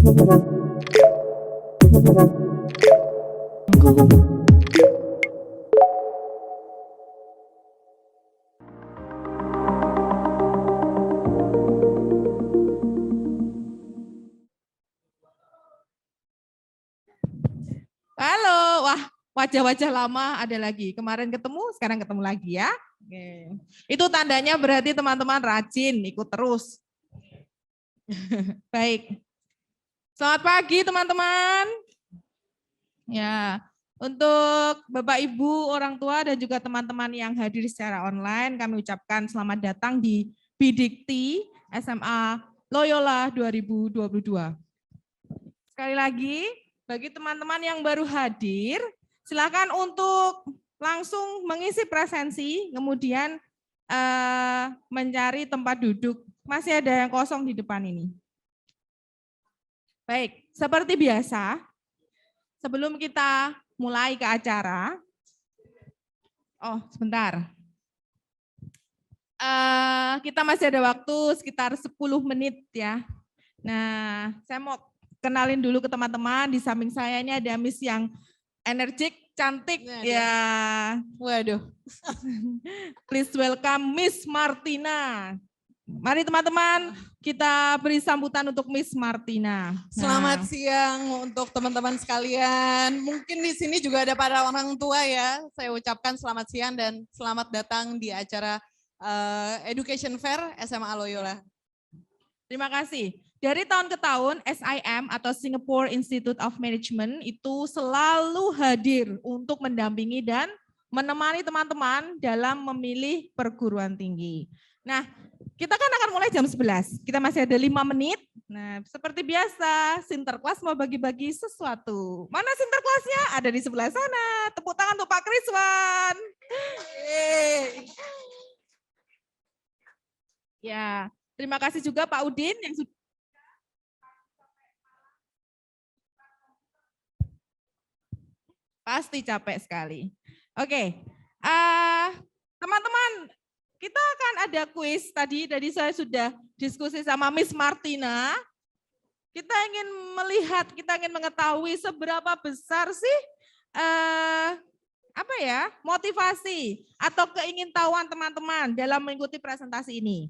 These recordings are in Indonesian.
Halo, wah wajah-wajah lama ada lagi. Kemarin ketemu, sekarang ketemu lagi ya. Oke. Itu tandanya berarti teman-teman rajin, ikut terus. Baik. Selamat pagi teman-teman. Ya, untuk Bapak Ibu, orang tua dan juga teman-teman yang hadir secara online, kami ucapkan selamat datang di Bidikti SMA Loyola 2022. Sekali lagi, bagi teman-teman yang baru hadir, silakan untuk langsung mengisi presensi, kemudian mencari tempat duduk. Masih ada yang kosong di depan ini. Baik, seperti biasa, sebelum kita mulai ke acara, sebentar. Kita masih ada waktu sekitar 10 menit ya. Nah, saya mau kenalin dulu ke teman-teman. Di samping saya ini ada Miss yang energik, cantik. Nah, ya. Waduh. Please welcome Miss Martina. Mari teman-teman, kita beri sambutan untuk Miss Martina. Selamat siang untuk teman-teman sekalian. Mungkin di sini juga ada para orang tua ya. Saya ucapkan selamat siang dan selamat datang di acara Education Fair SMA Loyola. Terima kasih. Dari tahun ke tahun, SIM atau Singapore Institute of Management itu selalu hadir untuk mendampingi dan menemani teman-teman dalam memilih perguruan tinggi. Nah, kita kan akan mulai jam 11. Kita masih ada 5 menit. Nah, seperti biasa, Sinterklas mau bagi-bagi sesuatu. Mana Sinterklasnya? Ada di sebelah sana. Tepuk tangan untuk Pak Kriswan. Ya, terima kasih juga Pak Udin yang sudah pasti capek sekali. Oke, teman-teman, kita akan ada kuis tadi saya sudah diskusi sama Miss Martina. Kita ingin melihat, kita ingin mengetahui seberapa besar sih motivasi atau keingintahuan teman-teman dalam mengikuti presentasi ini.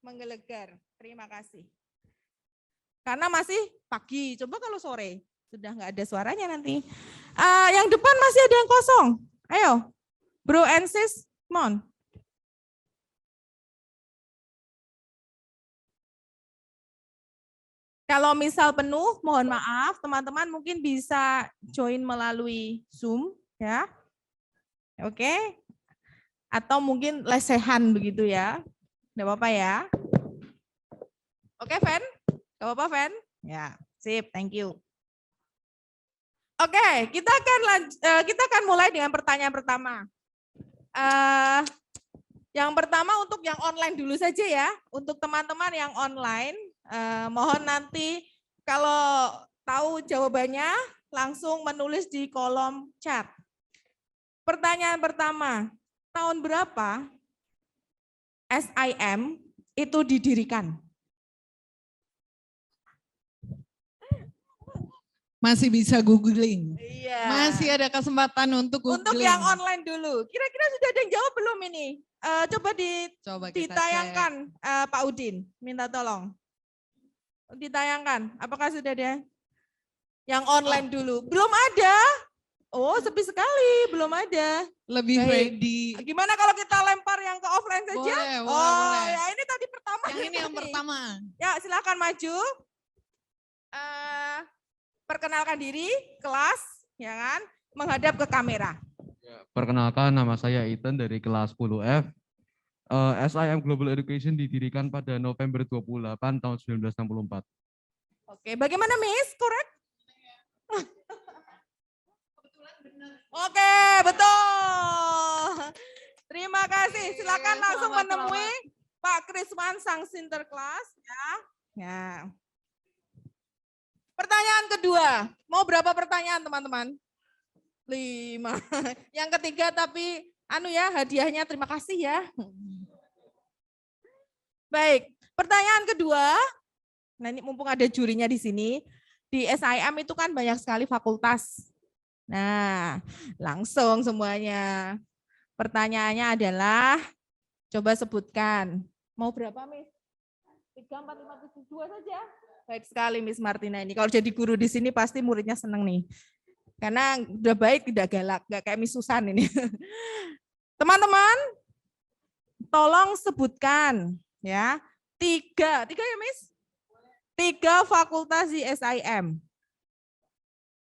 Menggelegar, terima kasih. Karena masih pagi, coba kalau sore, sudah nggak ada suaranya nanti. Yang depan masih ada yang kosong, ayo, bro and sis, come on. Kalau misal penuh, mohon maaf, teman-teman mungkin bisa join melalui Zoom, ya. Oke, atau mungkin lesehan begitu ya. Nggak apa-apa ya. Oke, Fen? Nggak apa-apa, Fen? Ya, sip, thank you. Oke, kita akan mulai dengan pertanyaan pertama. Yang pertama untuk yang online dulu saja ya. Untuk teman-teman yang online, mohon nanti kalau tahu jawabannya langsung menulis di kolom chat. Pertanyaan pertama, tahun berapa SIM itu didirikan? Masih bisa googling. Iya. Masih ada kesempatan untuk googling. Untuk yang online dulu. Kira-kira sudah ada yang jawab belum ini? Coba ditayangkan Pak Udin, minta tolong. Ditayangkan, apakah sudah ada? Yang online dulu. Belum ada? Oh, sepi sekali, belum ada. Lebih ready. Gimana kalau kita lempar yang ke offline saja? Boleh. Ya ini tadi pertama. Yang ini yang pertama. Ya, silakan maju. Perkenalkan diri, kelas, ya kan? Menghadap ke kamera. Perkenalkan, nama saya Ethan dari kelas 10F. SIM Global Education didirikan pada November 28 tahun 1964. Oke, bagaimana Miss? Korek? Oke, betul. Terima kasih. Silakan langsung menemui Pak Kriswan sang Sinterklas ya. Ya. Pertanyaan kedua. Mau berapa pertanyaan, teman-teman? 5. Yang ketiga tapi hadiahnya terima kasih ya. Baik, pertanyaan kedua. Nah, ini mumpung ada jurinya di sini. Di SIM itu kan banyak sekali fakultas. Nah, langsung semuanya. Pertanyaannya adalah coba sebutkan. Mau berapa, Miss? 3, 4, 5, 7, 2 saja. Baik sekali Miss Martina ini. Kalau jadi guru di sini pasti muridnya senang nih. Karena udah baik, tidak galak, nggak kayak Miss Susan ini. Teman-teman, tolong sebutkan ya 3 ya Miss? 3 fakultas di SIM.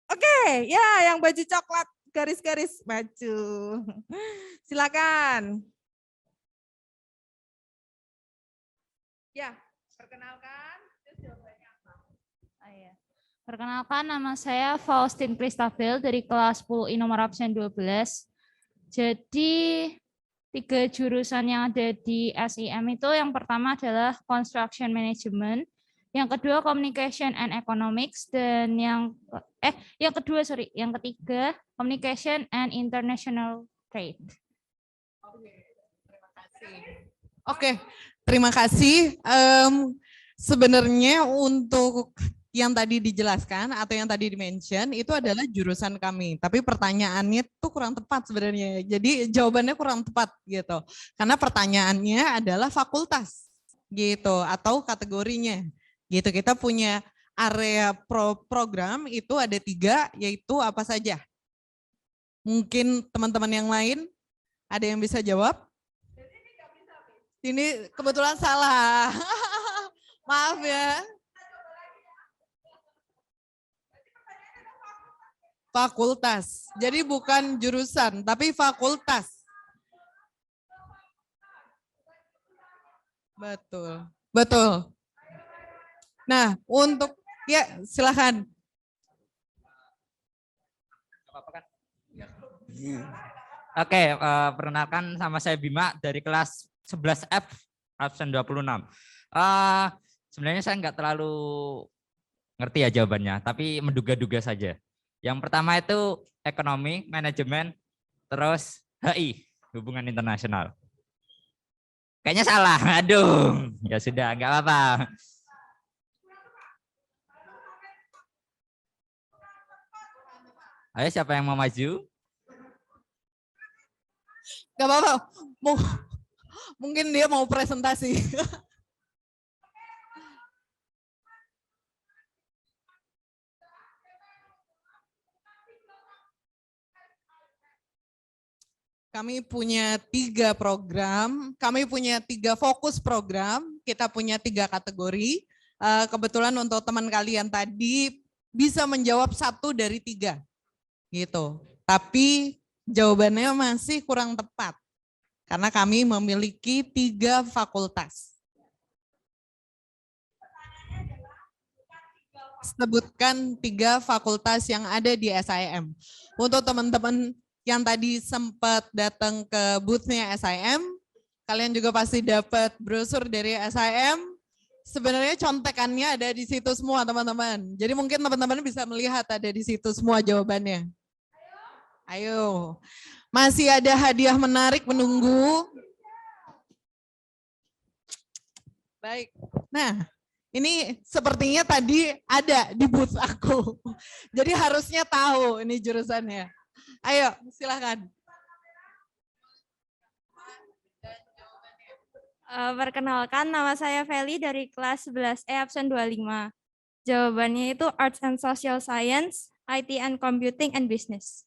Oke, ya yang baju coklat garis-garis maju. Silakan. Ya, perkenalkan. Perkenalkan, nama saya Faustin Kristabel dari kelas 10 I nomor absen 12. Jadi 3 jurusan yang ada di SIM itu yang pertama adalah Construction Management, yang kedua Communication and Economics, dan yang ketiga Communication and International Trade. Oke, terima kasih. Sebenarnya untuk yang tadi dijelaskan atau yang tadi dimention itu adalah jurusan kami. Tapi pertanyaannya tuh kurang tepat sebenarnya. Jadi jawabannya kurang tepat gitu. Karena pertanyaannya adalah fakultas gitu atau kategorinya gitu. Kita punya area program itu ada 3, yaitu apa saja? Mungkin teman-teman yang lain ada yang bisa jawab? Ini kebetulan salah. Maaf ya. Fakultas. Jadi bukan jurusan, tapi fakultas. Betul. Betul. Nah, untuk ya silakan. Oke, perkenalkan sama saya Bima dari kelas 11F absen 26. Sebenarnya saya nggak terlalu ngerti ya jawabannya, tapi menduga-duga saja. Yang pertama itu ekonomi, manajemen, terus HI, hubungan internasional. Kayaknya salah, aduh. Ya sudah, nggak apa-apa. Ayo siapa yang mau maju? Gak apa-apa. Mungkin dia mau presentasi. Kami punya 3 program, kami punya 3 fokus program, kita punya 3 kategori. Kebetulan untuk teman kalian tadi bisa menjawab 1 dari 3, gitu. Tapi jawabannya masih kurang tepat, karena kami memiliki 3 fakultas. Sebutkan 3 fakultas yang ada di SIM. Untuk teman-teman yang tadi sempat datang ke booth-nya SIM, kalian juga pasti dapat brosur dari SIM. Sebenarnya contekannya ada di situ semua teman-teman. Jadi mungkin teman-teman bisa melihat ada di situ semua jawabannya. Ayo. Masih ada hadiah menarik menunggu. Baik. Nah, ini sepertinya tadi ada di booth aku. Jadi harusnya tahu ini jurusannya. Ayo, silakan. Perkenalkan, nama saya Feli dari kelas 11E absen 25. Jawabannya itu Arts and Social Science, IT and Computing and Business.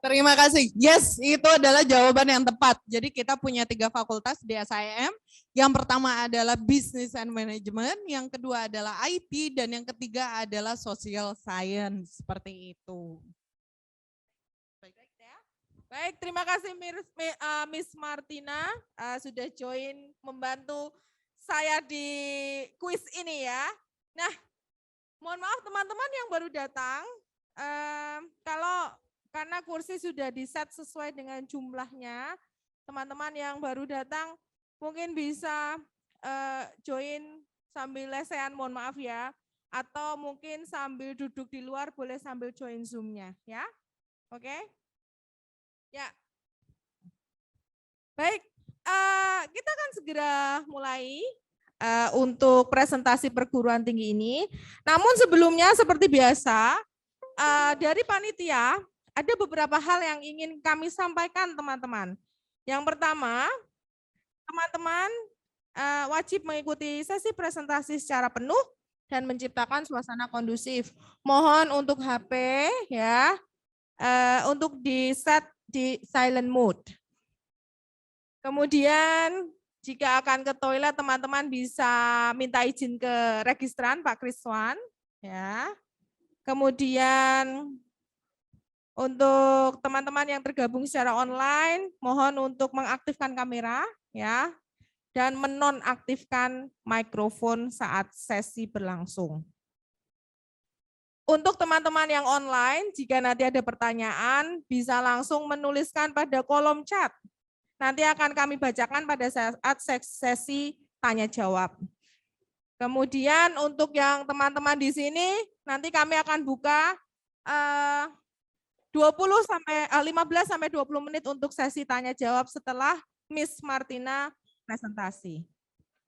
Terima kasih. Yes, itu adalah jawaban yang tepat. Jadi kita punya 3 fakultas di SIM. Yang pertama adalah Business and Management, yang kedua adalah IT, dan yang ketiga adalah Social Science. Seperti itu. Baik, terima kasih Miss Martina sudah join membantu saya di kuis ini ya. Nah, mohon maaf teman-teman yang baru datang, karena kursi sudah di-set sesuai dengan jumlahnya, teman-teman yang baru datang mungkin bisa join sambil lesehan, mohon maaf ya. atau mungkin sambil duduk di luar boleh sambil join Zoom-nya ya. Oke? Ya. Baik, kita akan segera mulai untuk presentasi perguruan tinggi ini. Namun sebelumnya seperti biasa, dari panitia ada beberapa hal yang ingin kami sampaikan teman-teman. Yang pertama, teman-teman wajib mengikuti sesi presentasi secara penuh dan menciptakan suasana kondusif. Mohon untuk HP ya, untuk di set di silent mode. Kemudian jika akan ke toilet teman-teman bisa minta izin ke registran Pak Kriswan ya. Kemudian untuk teman-teman yang tergabung secara online mohon untuk mengaktifkan kamera ya dan menonaktifkan mikrofon saat sesi berlangsung. Untuk teman-teman yang online jika nanti ada pertanyaan bisa langsung menuliskan pada kolom chat. Nanti akan kami bacakan pada saat sesi tanya jawab. Kemudian untuk yang teman-teman di sini nanti kami akan buka 15 sampai 20 menit untuk sesi tanya jawab setelah Miss Martina presentasi.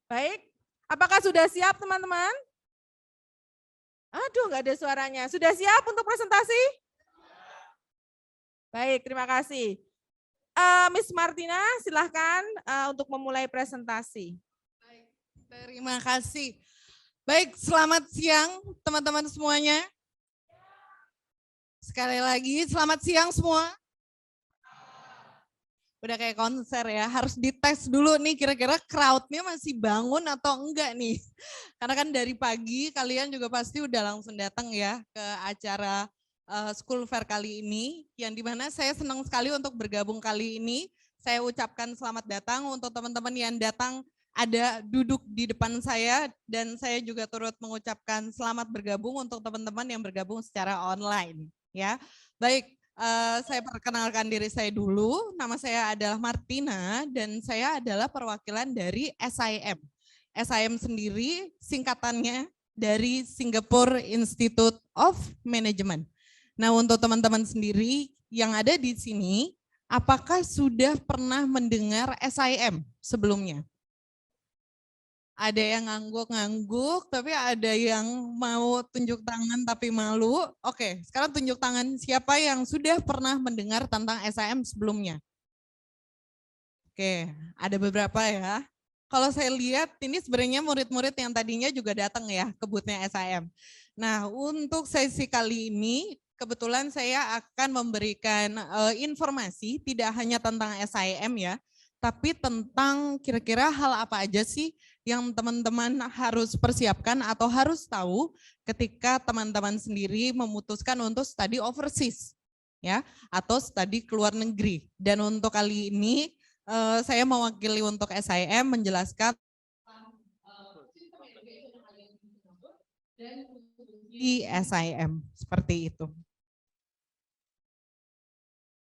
Baik, apakah sudah siap teman-teman? Aduh, nggak ada suaranya. Sudah siap untuk presentasi? Baik, terima kasih. Miss Martina, silahkan untuk memulai presentasi. Baik, terima kasih. Baik, selamat siang teman-teman semuanya. Sekali lagi, selamat siang semua. Udah kayak konser ya, harus dites dulu nih kira-kira crowd-nya masih bangun atau enggak nih. Karena kan dari pagi kalian juga pasti udah langsung datang ya ke acara School Fair kali ini, yang dimana saya senang sekali untuk bergabung kali ini. Saya ucapkan selamat datang untuk teman-teman yang datang ada duduk di depan saya, dan saya juga turut mengucapkan selamat bergabung untuk teman-teman yang bergabung secara online. Ya, baik, saya perkenalkan diri saya dulu. Nama saya adalah Martina dan saya adalah perwakilan dari SIM. SIM sendiri singkatannya dari Singapore Institute of Management. Nah, untuk teman-teman sendiri yang ada di sini, apakah sudah pernah mendengar SIM sebelumnya? Ada yang ngangguk-ngangguk, tapi ada yang mau tunjuk tangan tapi malu. Oke, sekarang tunjuk tangan siapa yang sudah pernah mendengar tentang SIM sebelumnya? Oke, ada beberapa ya. Kalau saya lihat ini sebenarnya murid-murid yang tadinya juga datang ya ke booth-nya SIM. Nah, untuk sesi kali ini kebetulan saya akan memberikan informasi tidak hanya tentang SIM ya, tapi tentang kira-kira hal apa aja sih yang teman-teman harus persiapkan atau harus tahu ketika teman-teman sendiri memutuskan untuk study overseas ya, atau study ke luar negeri. Dan untuk kali ini saya mewakili untuk SIM menjelaskan di SIM seperti itu.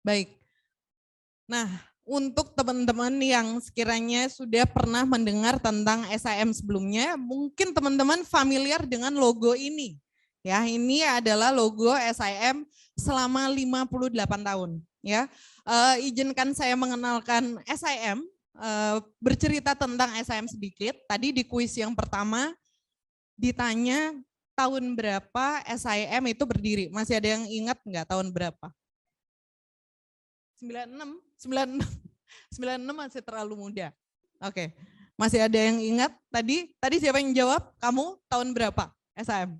Baik. Nah, untuk teman-teman yang sekiranya sudah pernah mendengar tentang SIM sebelumnya, mungkin teman-teman familiar dengan logo ini. Ya, ini adalah logo SIM selama 58 tahun. Ya, izinkan saya mengenalkan SIM, bercerita tentang SIM sedikit. Tadi di kuis yang pertama ditanya tahun berapa SIM itu berdiri. Masih ada yang ingat nggak tahun berapa? 96 masih terlalu muda. Oke, masih ada yang ingat tadi siapa yang jawab? Kamu tahun berapa SIM?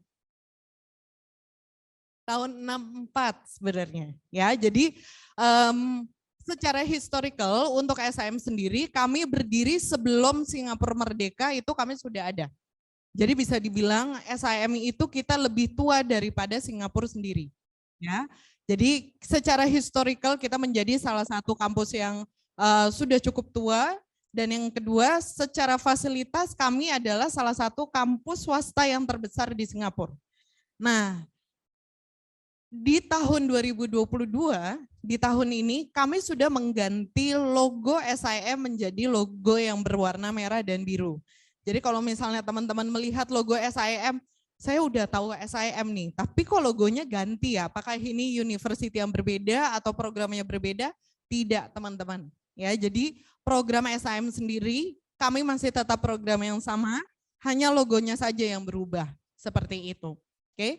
Tahun 64 sebenarnya. Ya, jadi secara historical untuk SIM sendiri kami berdiri sebelum Singapura merdeka, itu kami sudah ada. Jadi bisa dibilang SIM itu kita lebih tua daripada Singapura sendiri. Ya. Jadi secara historical kita menjadi salah satu kampus yang sudah cukup tua, dan yang kedua secara fasilitas kami adalah salah satu kampus swasta yang terbesar di Singapura. Nah, di tahun 2022, di tahun ini kami sudah mengganti logo SIM menjadi logo yang berwarna merah dan biru. Jadi kalau misalnya teman-teman melihat logo SIM, saya udah tahu SIM nih, tapi kok logonya ganti ya? Apakah ini university yang berbeda atau programnya berbeda? Tidak, teman-teman. Ya, jadi program SIM sendiri kami masih tetap program yang sama, hanya logonya saja yang berubah seperti itu. Oke.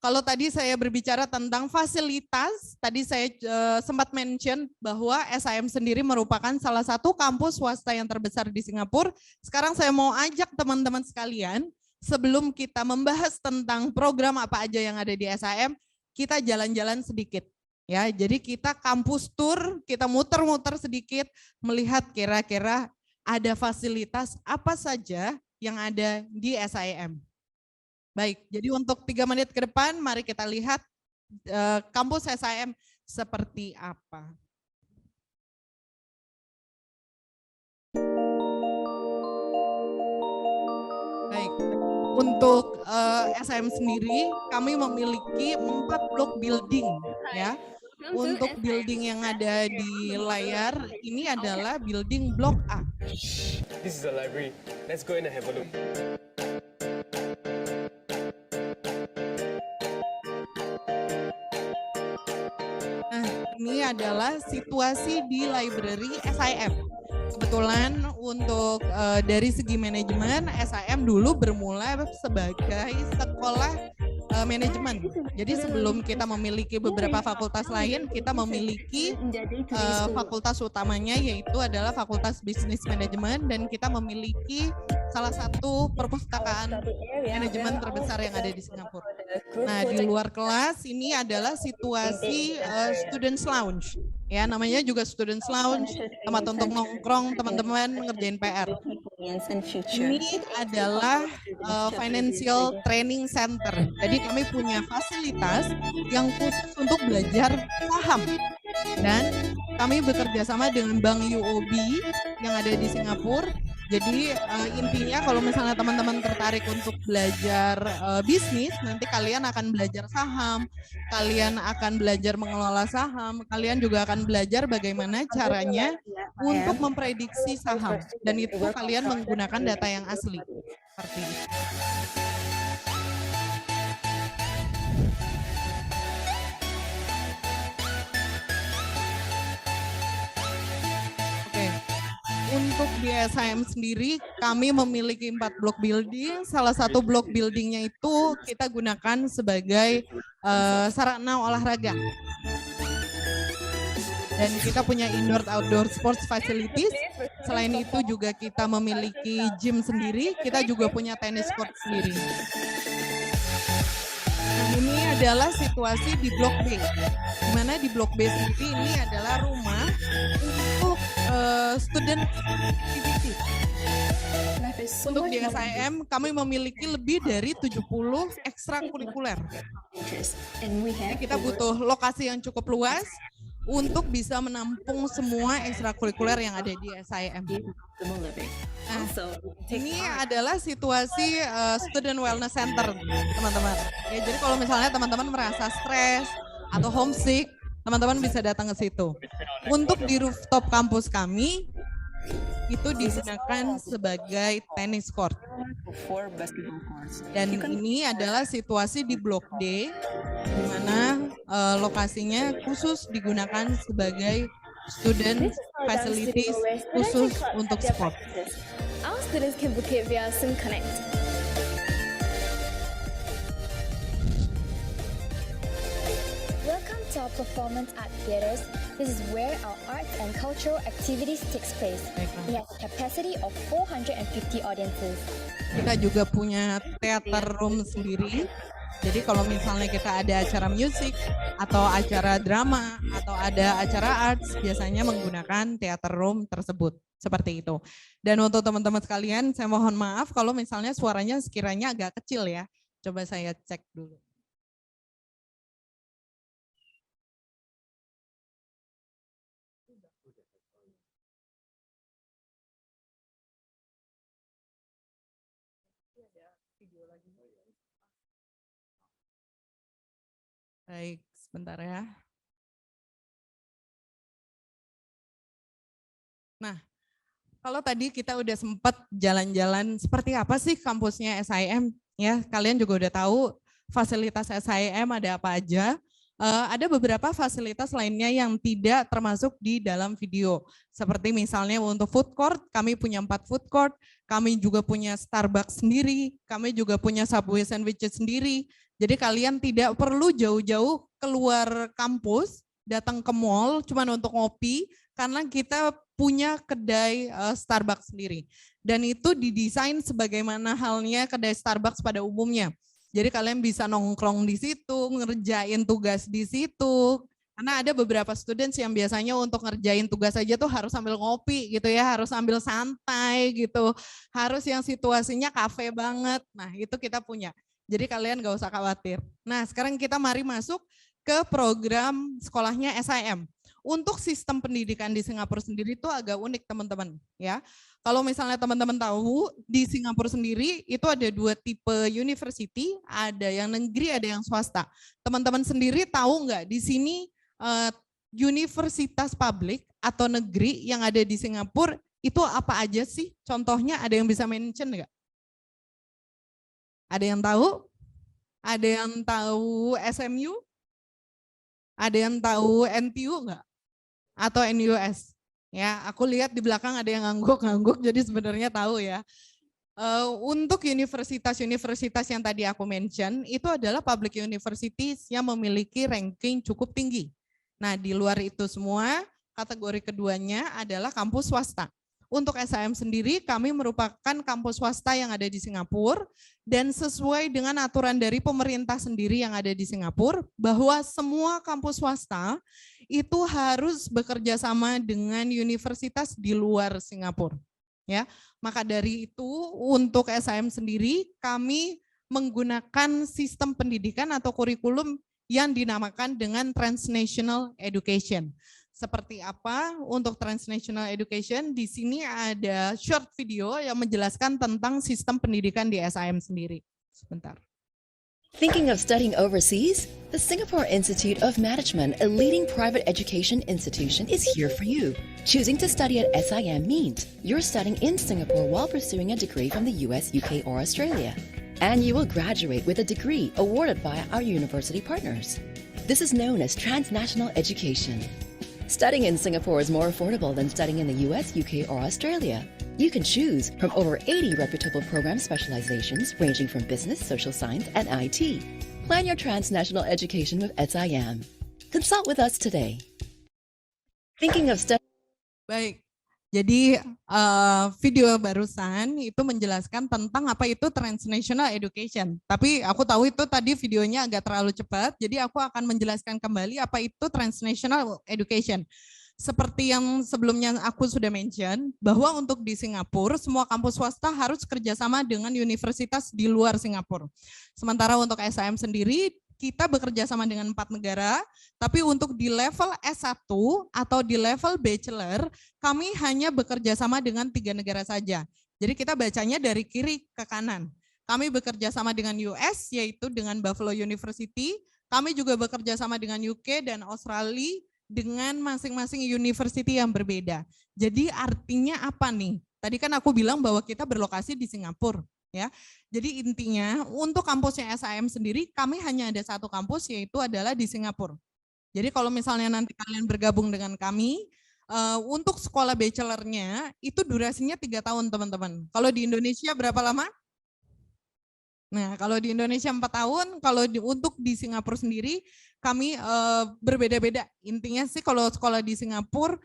Kalau tadi saya berbicara tentang fasilitas, tadi saya sempat mention bahwa SIM sendiri merupakan salah satu kampus swasta yang terbesar di Singapura. Sekarang saya mau ajak teman-teman sekalian, sebelum kita membahas tentang program apa aja yang ada di SIM, kita jalan-jalan sedikit. Ya, jadi kita kampus tour, kita muter-muter sedikit, melihat kira-kira ada fasilitas apa saja yang ada di SIM. Baik, jadi untuk 3 menit ke depan, mari kita lihat kampus SIM seperti apa. Baik, untuk SIM sendiri, kami memiliki 4 blok building, ya. Untuk building yang ada di layar, ini adalah building blok A. This is a library. Let's go in and have a look. Ini adalah situasi di library SIM. Kebetulan untuk dari segi manajemen, SIM dulu bermula sebagai sekolah manajemen. Jadi sebelum kita memiliki beberapa fakultas lain, kita memiliki fakultas utamanya yaitu adalah Fakultas Bisnis Manajemen, dan kita memiliki salah satu perpustakaan manajemen terbesar yang ada di Singapura. Nah, di luar kelas ini adalah situasi Students Lounge. Ya, namanya juga Students Lounge, tempat untuk nongkrong teman-teman ngerjain PR. Ini adalah Financial Training Center. Jadi kami punya fasilitas yang khusus untuk belajar saham. Dan kami bekerja sama dengan Bank UOB yang ada di Singapura. Jadi intinya kalau misalnya teman-teman tertarik untuk belajar bisnis, nanti kalian akan belajar saham, kalian akan belajar mengelola saham, kalian juga akan belajar bagaimana caranya untuk memprediksi saham. Dan itu kalian menggunakan data yang asli. Seperti itu. Untuk di SIM sendiri, kami memiliki 4 blok building. Salah satu blok buildingnya itu kita gunakan sebagai sarana olahraga. Dan kita punya indoor-outdoor sports facilities. Selain itu juga kita memiliki gym sendiri, kita juga punya tenis court sendiri. Nah, ini adalah situasi di blok B. Di mana di blok B sendiri ini adalah rumah untuk student activity. Untuk di SIM kami memiliki lebih dari 70 ekstrakurikuler. Jadi kita butuh lokasi yang cukup luas untuk bisa menampung semua ekstrakurikuler yang ada di SIM. Nah, ini adalah situasi Student Wellness Center, teman-teman. Ya, jadi kalau misalnya teman-teman merasa stres atau homesick, teman-teman bisa datang ke situ. Untuk di rooftop kampus kami, itu digunakan sebagai tenis court. Dan ini adalah situasi di Blok D, di mana lokasinya khusus digunakan sebagai student facilities khusus untuk sport. Our students can book it via Sim Connect. Welcome to our performance art theaters. This is where our arts and cultural activities takes place. We have a capacity of 450 audiences. Kita juga punya theater room sendiri. Jadi kalau misalnya kita ada acara musik atau acara drama atau ada acara arts, biasanya menggunakan theater room tersebut. Seperti itu. Dan untuk teman-teman sekalian, saya mohon maaf kalau misalnya suaranya sekiranya agak kecil ya. Coba saya cek dulu. Baik, sebentar ya. Nah, kalau tadi kita udah sempat jalan-jalan seperti apa sih kampusnya SIM? Ya, kalian juga udah tahu fasilitas SIM ada apa aja. Ada beberapa fasilitas lainnya yang tidak termasuk di dalam video. Seperti misalnya untuk food court, kami punya 4 food court, kami juga punya Starbucks sendiri, kami juga punya Subway sandwiches sendiri. Jadi kalian tidak perlu jauh-jauh keluar kampus, datang ke mall cuma untuk ngopi, karena kita punya kedai Starbucks sendiri. Dan itu didesain sebagaimana halnya kedai Starbucks pada umumnya. Jadi kalian bisa nongkrong di situ, ngerjain tugas di situ. Karena ada beberapa students yang biasanya untuk ngerjain tugas aja tuh harus sambil ngopi gitu ya, harus sambil santai gitu. Harus yang situasinya kafe banget. Nah itu kita punya. Jadi kalian gak usah khawatir. Nah sekarang kita mari masuk ke program sekolahnya SIM. Untuk sistem pendidikan di Singapura sendiri itu agak unik teman-teman ya. Kalau misalnya teman-teman tahu, di Singapura sendiri itu ada 2 tipe university, ada yang negeri, ada yang swasta. Teman-teman sendiri tahu nggak di sini universitas publik atau negeri yang ada di Singapura itu apa aja sih? Contohnya ada yang bisa mention nggak? Ada yang tahu? Ada yang tahu SMU? Ada yang tahu NTU nggak? Atau NUS? Ya, aku lihat di belakang ada yang ngangguk-ngangguk, jadi sebenarnya tahu ya. Untuk universitas-universitas yang tadi aku mention, itu adalah public universities yang memiliki ranking cukup tinggi. Nah, di luar itu semua, kategori keduanya adalah kampus swasta. Untuk SIM sendiri, kami merupakan kampus swasta yang ada di Singapura, dan sesuai dengan aturan dari pemerintah sendiri yang ada di Singapura, bahwa semua kampus swasta itu harus bekerja sama dengan universitas di luar Singapura. Ya, maka dari itu untuk SIM sendiri kami menggunakan sistem pendidikan atau kurikulum yang dinamakan dengan Transnational Education. Seperti apa untuk Transnational Education? Di sini ada short video yang menjelaskan tentang sistem pendidikan di SIM sendiri. Sebentar. Thinking of studying overseas? The Singapore Institute of Management, a leading private education institution, is here for you. Choosing to study at SIM means you're studying in Singapore while pursuing a degree from the US, UK, or Australia. And you will graduate with a degree awarded by our university partners. This is known as transnational education. Studying in Singapore is more affordable than studying in the US, UK, or Australia. You can choose from over 80 reputable program specializations ranging from business, social science, and IT. Plan your transnational education with SIM. Consult with us today. Thinking of studying. Baik, jadi video barusan itu menjelaskan tentang apa itu Transnational Education. Tapi aku tahu itu tadi videonya agak terlalu cepat, jadi aku akan menjelaskan kembali apa itu Transnational Education. Seperti yang sebelumnya aku sudah mention, bahwa untuk di Singapura, semua kampus swasta harus kerjasama dengan universitas di luar Singapura. Sementara untuk SIM sendiri, kita bekerja sama dengan 4 negara, tapi untuk di level S1 atau di level bachelor, kami hanya bekerja sama dengan 3 negara saja. Jadi kita bacanya dari kiri ke kanan. Kami bekerja sama dengan US, yaitu dengan Buffalo University. Kami juga bekerja sama dengan UK dan Australia, dengan masing-masing university yang berbeda. Jadi artinya apa nih? Tadi kan aku bilang bahwa kita berlokasi di Singapura. Ya, jadi intinya untuk kampusnya SIM sendiri kami hanya ada 1 kampus, yaitu adalah di Singapura. Jadi kalau misalnya nanti kalian bergabung dengan kami, untuk sekolah bachelornya itu durasinya 3 tahun teman-teman. Kalau di Indonesia berapa lama? Nah kalau di Indonesia 4 tahun, kalau untuk di Singapura sendiri kami berbeda-beda. Intinya sih kalau sekolah di Singapura,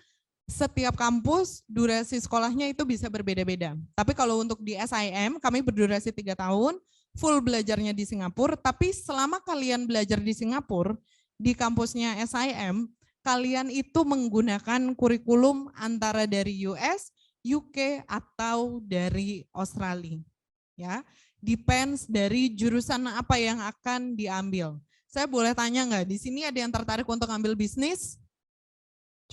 setiap kampus durasi sekolahnya itu bisa berbeda-beda. Tapi kalau untuk di SIM kami berdurasi 3 tahun, full belajarnya di Singapura, tapi selama kalian belajar di Singapura, di kampusnya SIM, kalian itu menggunakan kurikulum antara dari US, UK, atau dari Australia. Ya, depends dari jurusan apa yang akan diambil. Saya boleh tanya nggak, di sini ada yang tertarik untuk ambil bisnis?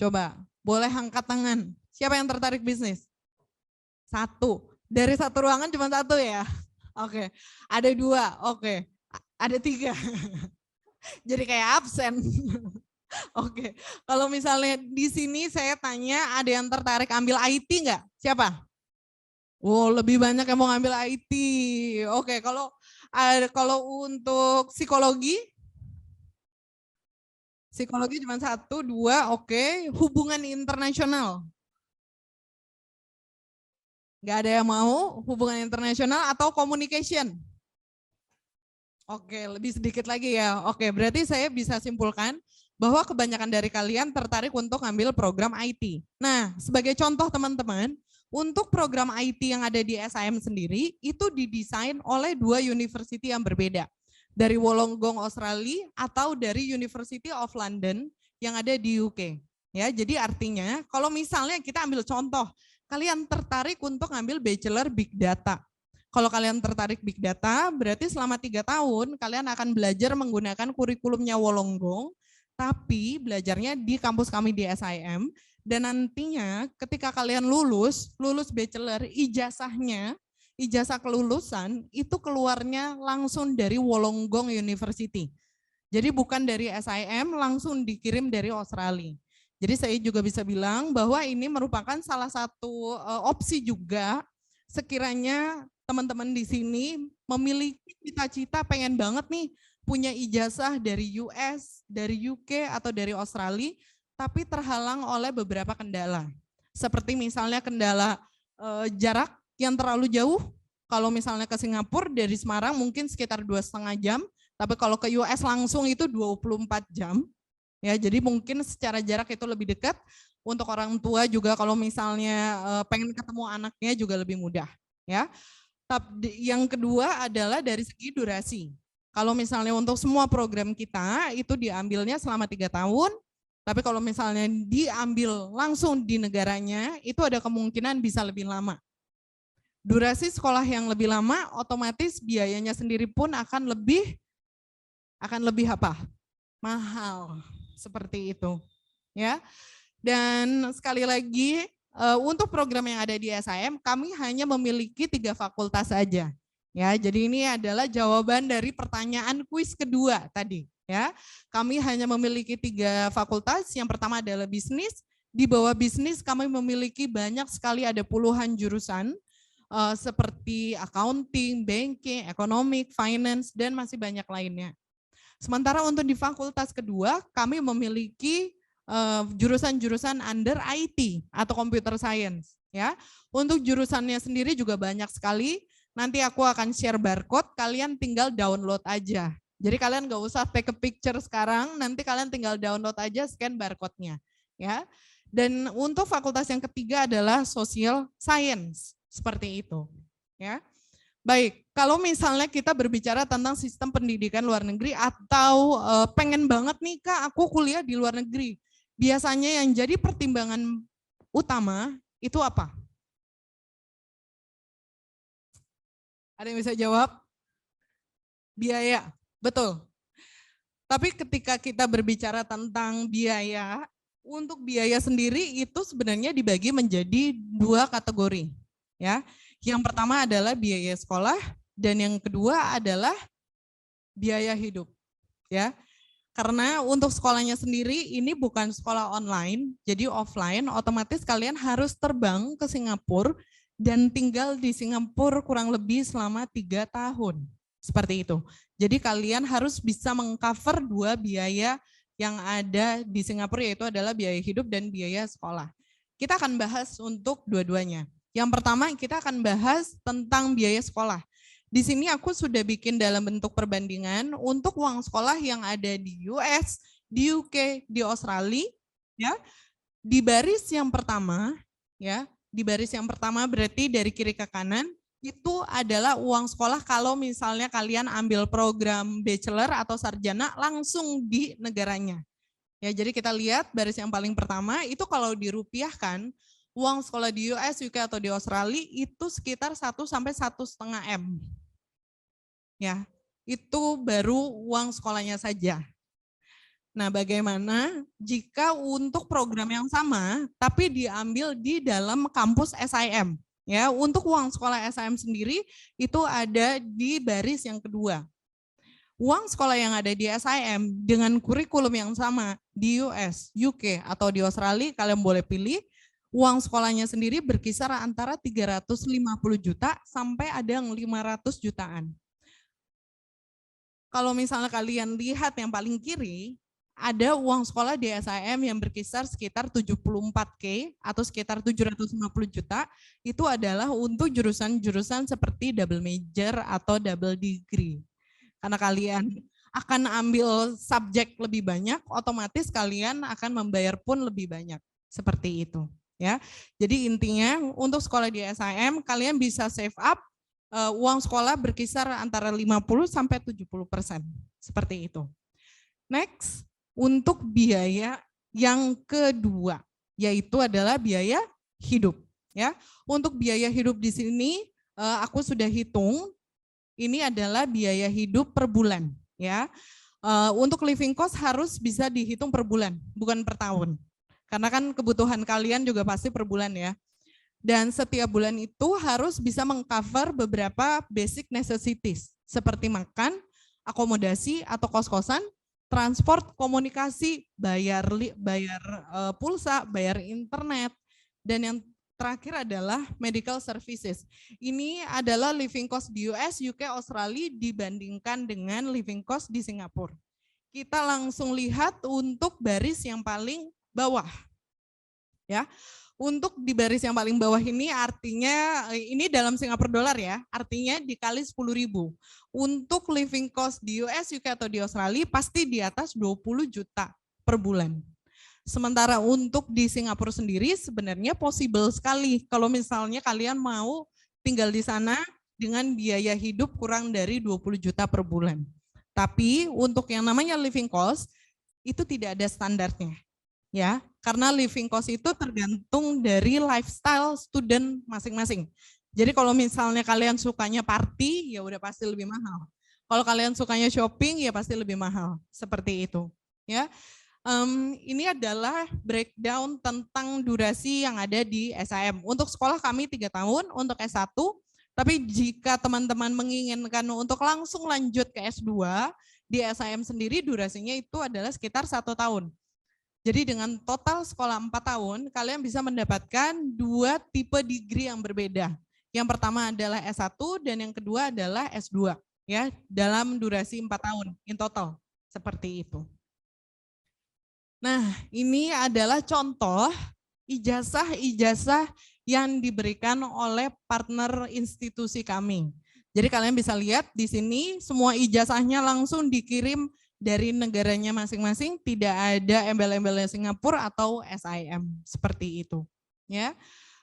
Coba. Boleh angkat tangan. Siapa yang tertarik bisnis? 1. Dari 1 ruangan cuma 1 ya? Oke. Ada 2. Oke. Ada 3. Jadi kayak absen. Oke. Kalau misalnya di sini saya tanya ada yang tertarik ambil IT nggak? Siapa? Oh, lebih banyak yang mau ngambil IT. Oke, kalau untuk psikologi? Psikologi cuma 1, 2, oke. Hubungan internasional? Nggak ada yang mau hubungan internasional atau communication? Oke, lebih sedikit lagi ya. Oke, berarti saya bisa simpulkan bahwa kebanyakan dari kalian tertarik untuk ngambil program IT. Nah, sebagai contoh teman-teman, untuk program IT yang ada di SIM sendiri, itu didesain oleh 2 university yang berbeda. Dari Wollongong, Australia, atau dari University of London yang ada di UK. Ya, jadi artinya kalau misalnya kita ambil contoh, kalian tertarik untuk ngambil Bachelor Big Data. Kalau kalian tertarik Big Data, berarti selama 3 tahun kalian akan belajar menggunakan kurikulumnya Wollongong, tapi belajarnya di kampus kami di SIM, dan nantinya ketika kalian lulus Bachelor, ijazah kelulusan itu keluarnya langsung dari Wollongong University. Jadi bukan dari SIM, langsung dikirim dari Australia. Jadi saya juga bisa bilang bahwa ini merupakan salah satu opsi juga sekiranya teman-teman di sini memiliki cita-cita pengen banget nih punya ijazah dari US, dari UK atau dari Australia, tapi terhalang oleh beberapa kendala. Seperti misalnya kendala jarak yang terlalu jauh. Kalau misalnya ke Singapura dari Semarang mungkin sekitar 2,5 jam, tapi kalau ke US langsung itu 24 jam. Ya, jadi mungkin secara jarak itu lebih dekat. Untuk orang tua juga kalau misalnya pengen ketemu anaknya juga lebih mudah. Ya. Yang kedua adalah dari segi durasi. Kalau misalnya untuk semua program kita itu diambilnya selama 3 tahun, tapi kalau misalnya diambil langsung di negaranya, itu ada kemungkinan bisa lebih lama. Durasi sekolah yang lebih lama, otomatis biayanya sendiri pun akan lebih apa? Mahal, seperti itu. Ya. Dan sekali lagi, untuk program yang ada di SIM, kami hanya memiliki 3 fakultas saja. Ya, jadi ini adalah jawaban dari pertanyaan kuis kedua tadi. Ya, kami hanya memiliki 3 fakultas. Yang pertama adalah bisnis. Di bawah bisnis kami memiliki banyak sekali, ada puluhan jurusan seperti accounting, banking, economic, finance, dan masih banyak lainnya. Sementara untuk di fakultas kedua kami memiliki jurusan-jurusan under IT atau computer science. Ya, untuk jurusannya sendiri juga banyak sekali. Nanti aku akan share barcode, kalian tinggal download aja. Jadi kalian nggak usah take a picture sekarang, nanti kalian tinggal download aja, scan barcode-nya. Ya. Dan untuk fakultas yang ketiga adalah social science, seperti itu. Ya. Baik, kalau misalnya kita berbicara tentang sistem pendidikan luar negeri atau pengen banget nih Kak, aku kuliah di luar negeri. Biasanya yang jadi pertimbangan utama itu apa? Ada yang bisa jawab? Biaya, betul. Tapi ketika kita berbicara tentang biaya, untuk biaya sendiri itu sebenarnya dibagi menjadi 2 kategori. Ya, yang pertama adalah biaya sekolah dan yang kedua adalah biaya hidup. Ya, karena untuk sekolahnya sendiri ini bukan sekolah online, jadi offline, otomatis kalian harus terbang ke Singapura dan tinggal di Singapura kurang lebih selama 3 tahun. Seperti itu. Jadi kalian harus bisa mengcover 2 biaya yang ada di Singapura, yaitu adalah biaya hidup dan biaya sekolah. Kita akan bahas untuk dua-duanya. Yang pertama kita akan bahas tentang biaya sekolah. Di sini aku sudah bikin dalam bentuk perbandingan untuk uang sekolah yang ada di US, di UK, di Australia, ya. Di baris yang pertama, ya, di baris yang pertama berarti dari kiri ke kanan itu adalah uang sekolah kalau misalnya kalian ambil program bachelor atau sarjana langsung di negaranya. Ya, jadi kita lihat baris yang paling pertama itu kalau dirupiahkan uang sekolah di US, UK atau di Australia itu sekitar 1 sampai 1,5 M. Ya, itu baru uang sekolahnya saja. Nah, bagaimana jika untuk program yang sama tapi diambil di dalam kampus SIM? Ya, untuk uang sekolah SIM sendiri itu ada di baris yang kedua. Uang sekolah yang ada di SIM dengan kurikulum yang sama di US, UK atau di Australia, kalian boleh pilih. uang sekolahnya sendiri berkisar antara 350 juta sampai ada yang 500 jutaan. Kalau misalnya kalian lihat yang paling kiri, ada uang sekolah di SIM yang berkisar sekitar 74K atau sekitar 750 juta, itu adalah untuk jurusan-jurusan seperti double major atau double degree. Karena kalian akan ambil subjek lebih banyak, otomatis kalian akan membayar pun lebih banyak. Seperti itu. Ya. Jadi intinya untuk sekolah di SIM, kalian bisa save up uang sekolah berkisar antara 50 sampai 70%. Seperti itu. Next, untuk biaya yang kedua, yaitu adalah biaya hidup. Ya, untuk biaya hidup di sini aku sudah hitung, ini adalah biaya hidup per bulan. Ya, untuk living cost harus bisa dihitung per bulan, bukan per tahun. Karena kan kebutuhan kalian juga pasti per bulan ya. Dan setiap bulan itu harus bisa mengcover beberapa basic necessities seperti makan, akomodasi atau kos-kosan, transport, komunikasi, bayar pulsa, bayar internet, dan yang terakhir adalah medical services. Ini adalah living cost di US, UK, Australia dibandingkan dengan living cost di Singapura. Kita langsung lihat untuk baris yang paling bawah. Ya. Untuk di baris yang paling bawah ini artinya, ini dalam Singapura dolar ya, artinya dikali 10.000. Untuk living cost di US, UK atau di Australia pasti di atas 20 juta per bulan. Sementara untuk di Singapura sendiri sebenarnya possible sekali kalau misalnya kalian mau tinggal di sana dengan biaya hidup kurang dari 20 juta per bulan. Tapi untuk yang namanya living cost itu tidak ada standarnya. Ya, karena living cost itu tergantung dari lifestyle student masing-masing. Jadi kalau misalnya kalian sukanya party, ya udah pasti lebih mahal. Kalau kalian sukanya shopping, ya pasti lebih mahal. Seperti itu. Ya, ini adalah breakdown tentang durasi yang ada di SIM. Untuk sekolah kami 3 tahun, untuk S1. Tapi jika teman-teman menginginkan untuk langsung lanjut ke S2, di SIM sendiri durasinya itu adalah sekitar 1 tahun. Jadi dengan total sekolah 4 tahun, kalian bisa mendapatkan 2 tipe degree yang berbeda. Yang pertama adalah S1 dan yang kedua adalah S2. Ya, dalam durasi 4 tahun in total. Seperti itu. Nah, ini adalah contoh ijazah-ijazah yang diberikan oleh partner institusi kami. Jadi kalian bisa lihat di sini semua ijazahnya langsung dikirim dari negaranya masing-masing, tidak ada embel-embelnya Singapura atau SIM seperti itu. Ya,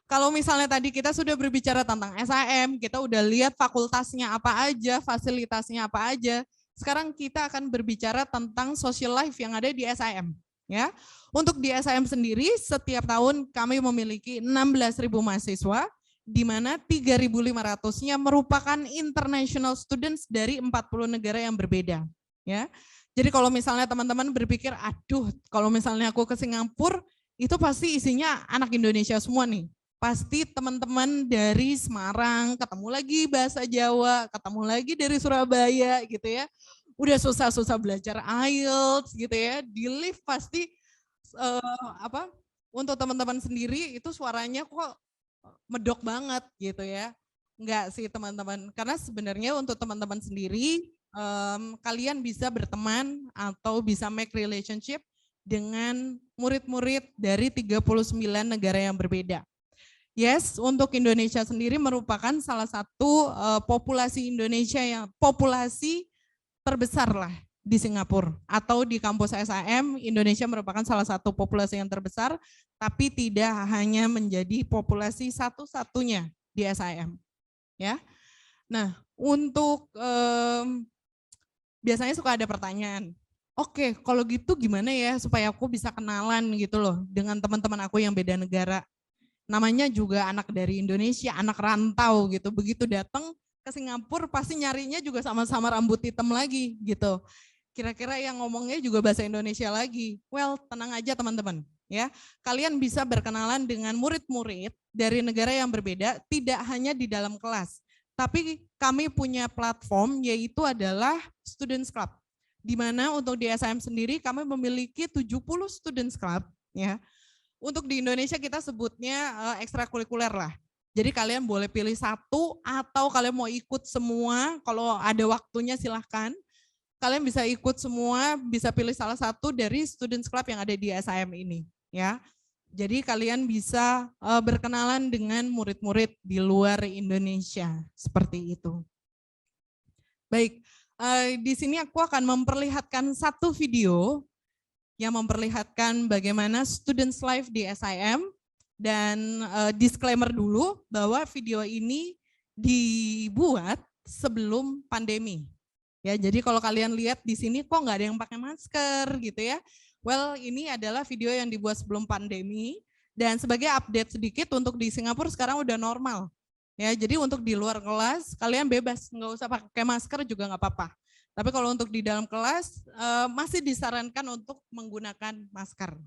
kalau misalnya tadi kita sudah berbicara tentang SIM, kita udah lihat fakultasnya apa aja, fasilitasnya apa aja. Sekarang kita akan berbicara tentang social life yang ada di SIM. Ya, untuk di SIM sendiri setiap tahun kami memiliki 16.000 mahasiswa, di mana 3.500-nya merupakan international students dari 40 negara yang berbeda. Ya. Jadi kalau misalnya teman-teman berpikir, aduh kalau misalnya aku ke Singapura, itu pasti isinya anak Indonesia semua nih. Pasti teman-teman dari Semarang, ketemu lagi bahasa Jawa, ketemu lagi dari Surabaya gitu ya. Udah susah-susah belajar IELTS gitu ya, di lift pasti untuk teman-teman sendiri itu suaranya kok medok banget gitu ya. Enggak sih teman-teman, karena sebenarnya untuk teman-teman sendiri, kalian bisa berteman atau bisa make relationship dengan murid-murid dari 39 negara yang berbeda. Yes, untuk Indonesia sendiri merupakan salah satu populasi Indonesia yang populasi terbesar lah di Singapura atau di kampus SIM. Indonesia merupakan salah satu populasi yang terbesar, tapi tidak hanya menjadi populasi satu-satunya di SIM. Ya, nah untuk biasanya suka ada pertanyaan, oke, kalau gitu gimana ya supaya aku bisa kenalan gitu loh dengan teman-teman aku yang beda negara. Namanya juga anak dari Indonesia, anak rantau gitu. Begitu datang ke Singapura pasti nyarinya juga sama-sama rambut hitam lagi gitu. Kira-kira yang ngomongnya juga bahasa Indonesia lagi. Well, tenang aja teman-teman ya. Kalian bisa berkenalan dengan murid-murid dari negara yang berbeda, tidak hanya di dalam kelas. Tapi kami punya platform yaitu adalah Students Club. Di mana untuk di SIM sendiri kami memiliki 70 Students Club ya. Untuk di Indonesia kita sebutnya ekstrakurikuler lah. Jadi kalian boleh pilih satu atau kalian mau ikut semua, kalau ada waktunya silahkan. Kalian bisa ikut semua, bisa pilih salah satu dari Students Club yang ada di SIM ini. Ya. Jadi kalian bisa berkenalan dengan murid-murid di luar Indonesia, seperti itu. Baik, di sini aku akan memperlihatkan satu video yang memperlihatkan bagaimana students life di SIM. Dan disclaimer dulu bahwa video ini dibuat sebelum pandemi. Ya, jadi kalau kalian lihat di sini kok nggak ada yang pakai masker gitu ya. Well, ini adalah video yang dibuat sebelum pandemi. Dan sebagai update sedikit, untuk di Singapura sekarang udah normal. Ya, jadi untuk di luar kelas kalian bebas, nggak usah pakai masker juga nggak apa-apa. Tapi kalau untuk di dalam kelas masih disarankan untuk menggunakan masker.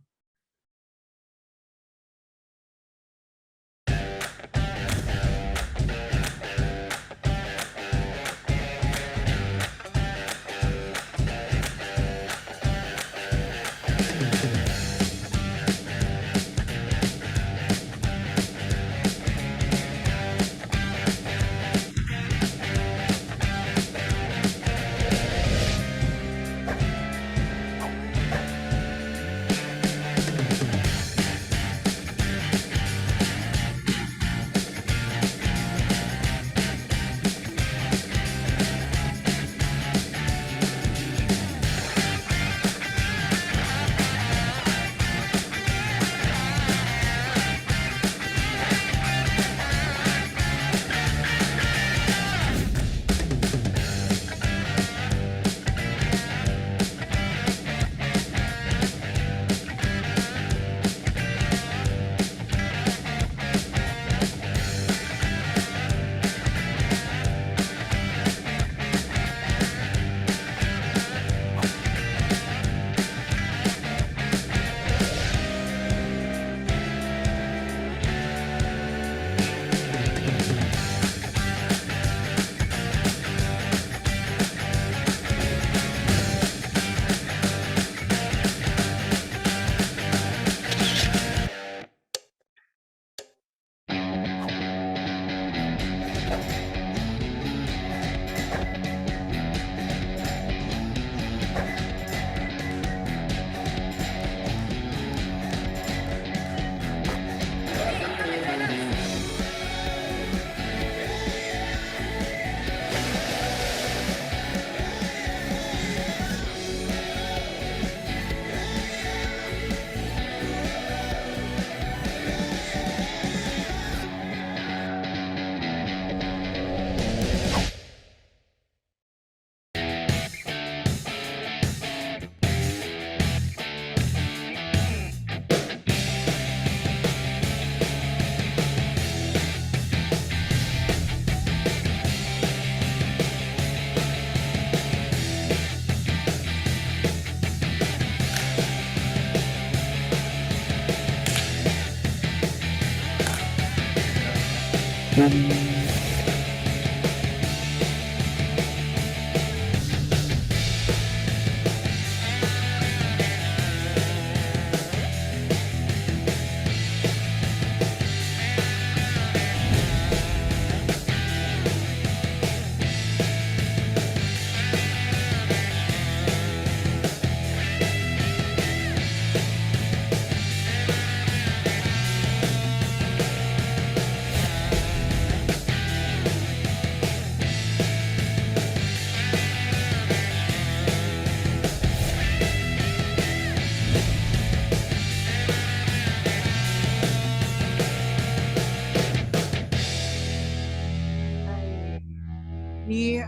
Jadi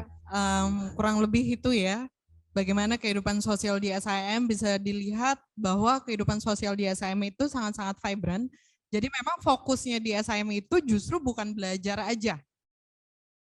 kurang lebih itu ya, bagaimana kehidupan sosial di SIM bisa dilihat bahwa kehidupan sosial di SIM itu sangat-sangat vibrant. Jadi memang fokusnya di SIM itu justru bukan belajar aja.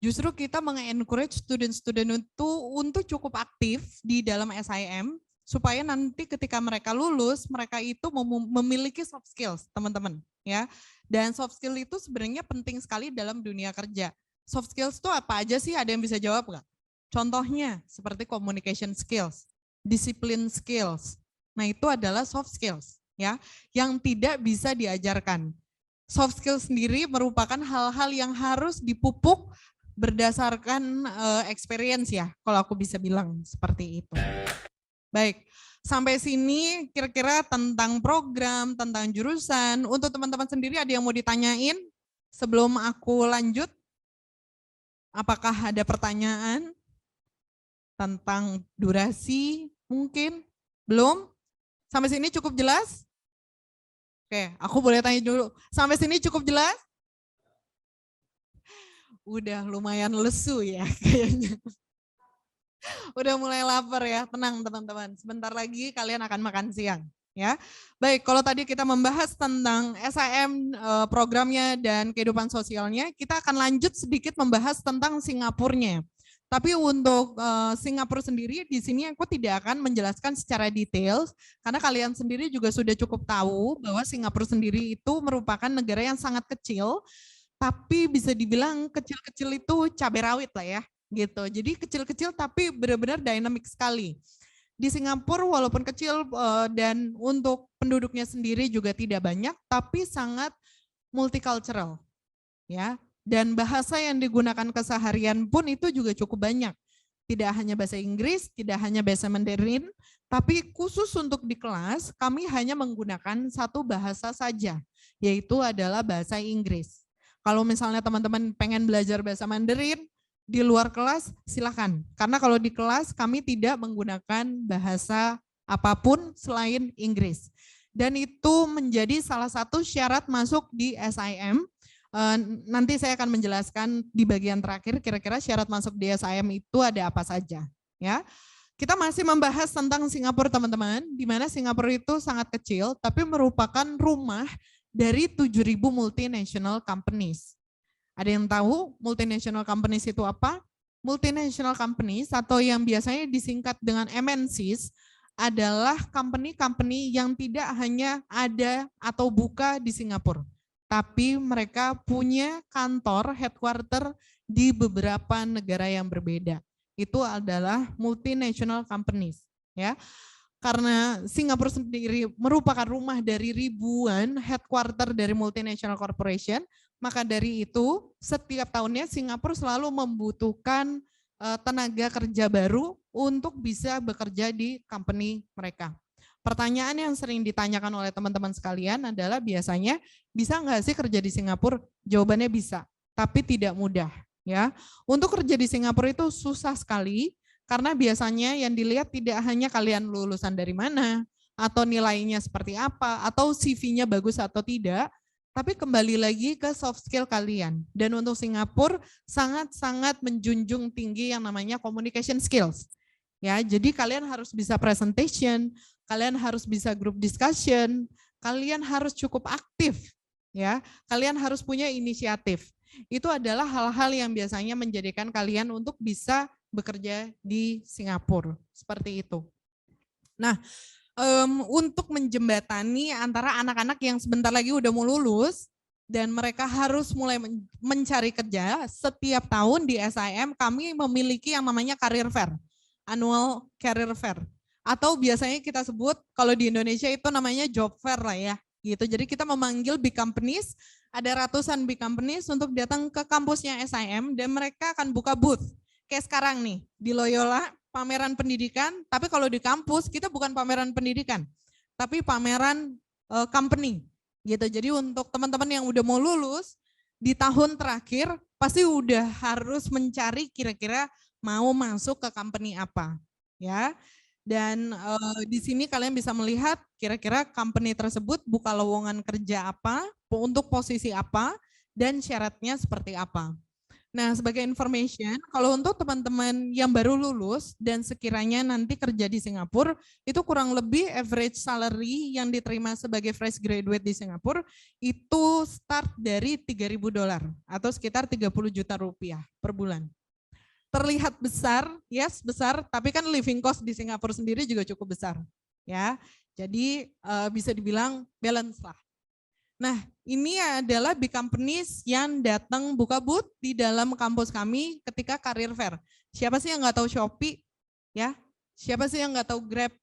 Justru kita meng-encourage student-student itu untuk cukup aktif di dalam SIM, supaya nanti ketika mereka lulus, mereka itu memiliki soft skills, teman-teman. Ya. Dan soft skill itu sebenarnya penting sekali dalam dunia kerja. Soft skills itu apa aja sih? Ada yang bisa jawab nggak? Contohnya seperti communication skills, discipline skills. Nah itu adalah soft skills. ya, yang tidak bisa diajarkan. Soft skill sendiri merupakan hal-hal yang harus dipupuk berdasarkan experience ya, kalau aku bisa bilang seperti itu. Baik, sampai sini kira-kira tentang program, tentang jurusan. Untuk teman-teman sendiri ada yang mau ditanyain sebelum aku lanjut? Apakah ada pertanyaan tentang durasi mungkin? Belum? Sampai sini cukup jelas? Oke, aku boleh tanya dulu. Sampai sini cukup jelas? Udah lumayan lesu ya kayaknya. Udah mulai lapar ya, tenang teman-teman. Sebentar lagi kalian akan makan siang. Ya, baik. Kalau tadi kita membahas tentang SIM programnya dan kehidupan sosialnya, kita akan lanjut sedikit membahas tentang Singapurnya. Tapi untuk Singapura sendiri di sini aku tidak akan menjelaskan secara detail karena kalian sendiri juga sudah cukup tahu bahwa Singapura sendiri itu merupakan negara yang sangat kecil, tapi bisa dibilang kecil-kecil itu cabai rawit lah ya, gitu. Jadi kecil-kecil tapi benar-benar dinamik sekali. Di Singapura walaupun kecil dan untuk penduduknya sendiri juga tidak banyak, tapi sangat multicultural, ya. Dan bahasa yang digunakan keseharian pun itu juga cukup banyak. Tidak hanya bahasa Inggris, tidak hanya bahasa Mandarin, tapi khusus untuk di kelas kami hanya menggunakan satu bahasa saja, yaitu adalah bahasa Inggris. Kalau misalnya teman-teman pengen belajar bahasa Mandarin, di luar kelas silakan. Karena kalau di kelas kami tidak menggunakan bahasa apapun selain Inggris. Dan itu menjadi salah satu syarat masuk di SIM. Nanti saya akan menjelaskan di bagian terakhir kira-kira syarat masuk di SIM itu ada apa saja. Ya, kita masih membahas tentang Singapura teman-teman, di mana Singapura itu sangat kecil, tapi merupakan rumah dari 7.000 multinational companies. Ada yang tahu multinational companies itu apa? Multinational companies atau yang biasanya disingkat dengan MNCs adalah company-company yang tidak hanya ada atau buka di Singapura, tapi mereka punya kantor headquarter di beberapa negara yang berbeda. Itu adalah multinational companies, ya. Karena Singapura sendiri merupakan rumah dari ribuan headquarter dari multinational corporation, maka dari itu setiap tahunnya Singapura selalu membutuhkan tenaga kerja baru untuk bisa bekerja di company mereka. Pertanyaan yang sering ditanyakan oleh teman-teman sekalian adalah biasanya bisa nggak sih kerja di Singapura? Jawabannya bisa, tapi tidak mudah. Ya, untuk kerja di Singapura itu susah sekali karena biasanya yang dilihat tidak hanya kalian lulusan dari mana atau nilainya seperti apa atau CV-nya bagus atau tidak, tapi kembali lagi ke soft skill kalian. Dan untuk Singapura sangat-sangat menjunjung tinggi yang namanya communication skills. Ya, jadi kalian harus bisa presentation, kalian harus bisa group discussion, kalian harus cukup aktif, ya. Kalian harus punya inisiatif. Itu adalah hal-hal yang biasanya menjadikan kalian untuk bisa bekerja di Singapura, seperti itu. Nah, untuk menjembatani antara anak-anak yang sebentar lagi udah mau lulus dan mereka harus mulai mencari kerja, setiap tahun di SIM kami memiliki yang namanya career fair. Annual Career Fair, atau biasanya kita sebut kalau di Indonesia itu namanya job fair lah ya, gitu. Jadi kita memanggil big companies, ada ratusan big companies untuk datang ke kampusnya SIM dan mereka akan buka booth. Kayak sekarang nih di Loyola pameran pendidikan, tapi kalau di kampus kita bukan pameran pendidikan, tapi pameran company, gitu. Jadi untuk teman-teman yang udah mau lulus di tahun terakhir pasti udah harus mencari kira-kira mau masuk ke company apa, ya. Dan di sini kalian bisa melihat kira-kira company tersebut buka lowongan kerja apa, untuk posisi apa, dan syaratnya seperti apa. Nah, sebagai information, kalau untuk teman-teman yang baru lulus dan sekiranya nanti kerja di Singapura, itu kurang lebih average salary yang diterima sebagai fresh graduate di Singapura itu start dari $3.000 atau sekitar 30 juta rupiah per bulan. Terlihat besar, yes besar, tapi kan living cost di Singapura sendiri juga cukup besar, ya. Jadi bisa dibilang balance lah. Nah, ini adalah big companies yang datang buka booth di dalam kampus kami ketika career fair. Siapa sih yang nggak tahu Shopee, ya? Siapa sih yang nggak tahu Grab?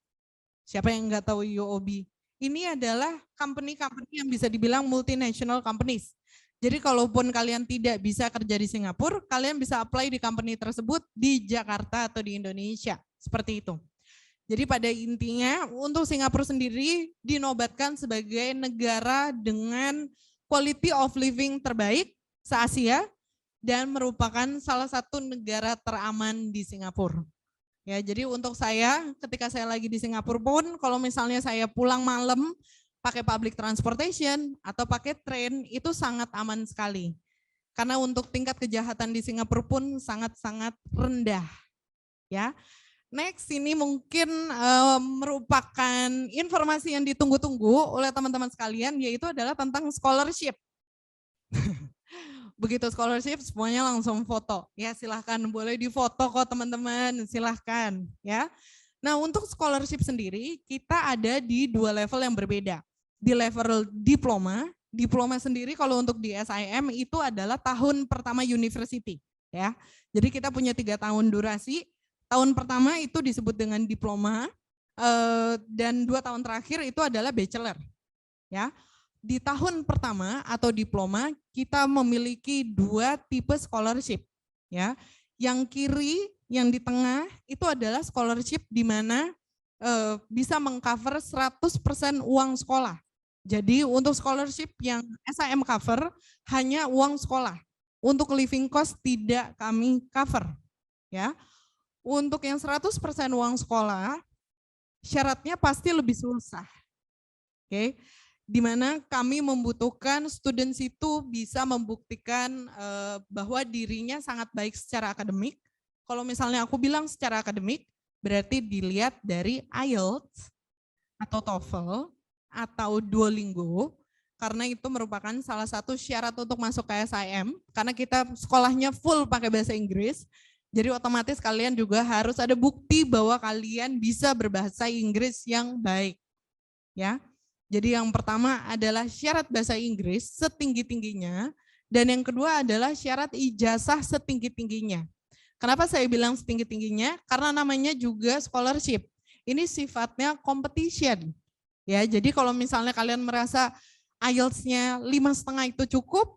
Siapa yang nggak tahu UOB? ini adalah company-company yang bisa dibilang multinational companies. Jadi kalaupun kalian tidak bisa kerja di Singapura, kalian bisa apply di company tersebut di Jakarta atau di Indonesia. Seperti itu. Jadi pada intinya untuk Singapura sendiri dinobatkan sebagai negara dengan quality of living terbaik se-Asia dan merupakan salah satu negara teraman di Singapura. Ya, jadi untuk saya ketika saya lagi di Singapura pun kalau misalnya saya pulang malam pakai public transportation atau pakai train itu sangat aman sekali. Karena untuk tingkat kejahatan di Singapura pun sangat-sangat rendah. Ya. Next, ini mungkin merupakan informasi yang ditunggu-tunggu oleh teman-teman sekalian, yaitu adalah tentang scholarship. Begitu scholarship, semuanya langsung foto. Ya, silahkan, boleh difoto kok teman-teman, silahkan. Ya. Nah, untuk scholarship sendiri, kita ada di 2 level yang berbeda. Di level diploma sendiri kalau untuk di SIM itu adalah tahun pertama university. Ya. Jadi kita punya 3 tahun durasi. Tahun pertama itu disebut dengan diploma dan 2 tahun terakhir itu adalah bachelor. Ya, di tahun pertama atau diploma kita memiliki 2 tipe scholarship. Ya, yang kiri, yang di tengah itu adalah scholarship di mana bisa mengcover 100% uang sekolah. Jadi untuk scholarship yang SIM cover hanya uang sekolah. Untuk living cost tidak kami cover. Ya. Untuk yang 100% uang sekolah, syaratnya pasti lebih susah. Oke, di mana kami membutuhkan students itu bisa membuktikan bahwa dirinya sangat baik secara akademik. Kalau misalnya aku bilang secara akademik, berarti dilihat dari IELTS atau TOEFL atau Duolingo, karena itu merupakan salah satu syarat untuk masuk ke SIM, karena kita sekolahnya full pakai bahasa Inggris. Jadi otomatis kalian juga harus ada bukti bahwa kalian bisa berbahasa Inggris yang baik. Ya. Jadi yang pertama adalah syarat bahasa Inggris setinggi-tingginya dan yang kedua adalah syarat ijazah setinggi-tingginya. Kenapa saya bilang setinggi-tingginya? Karena namanya juga scholarship. Ini sifatnya competition. Ya, jadi kalau misalnya kalian merasa IELTS-nya 5,5 itu cukup,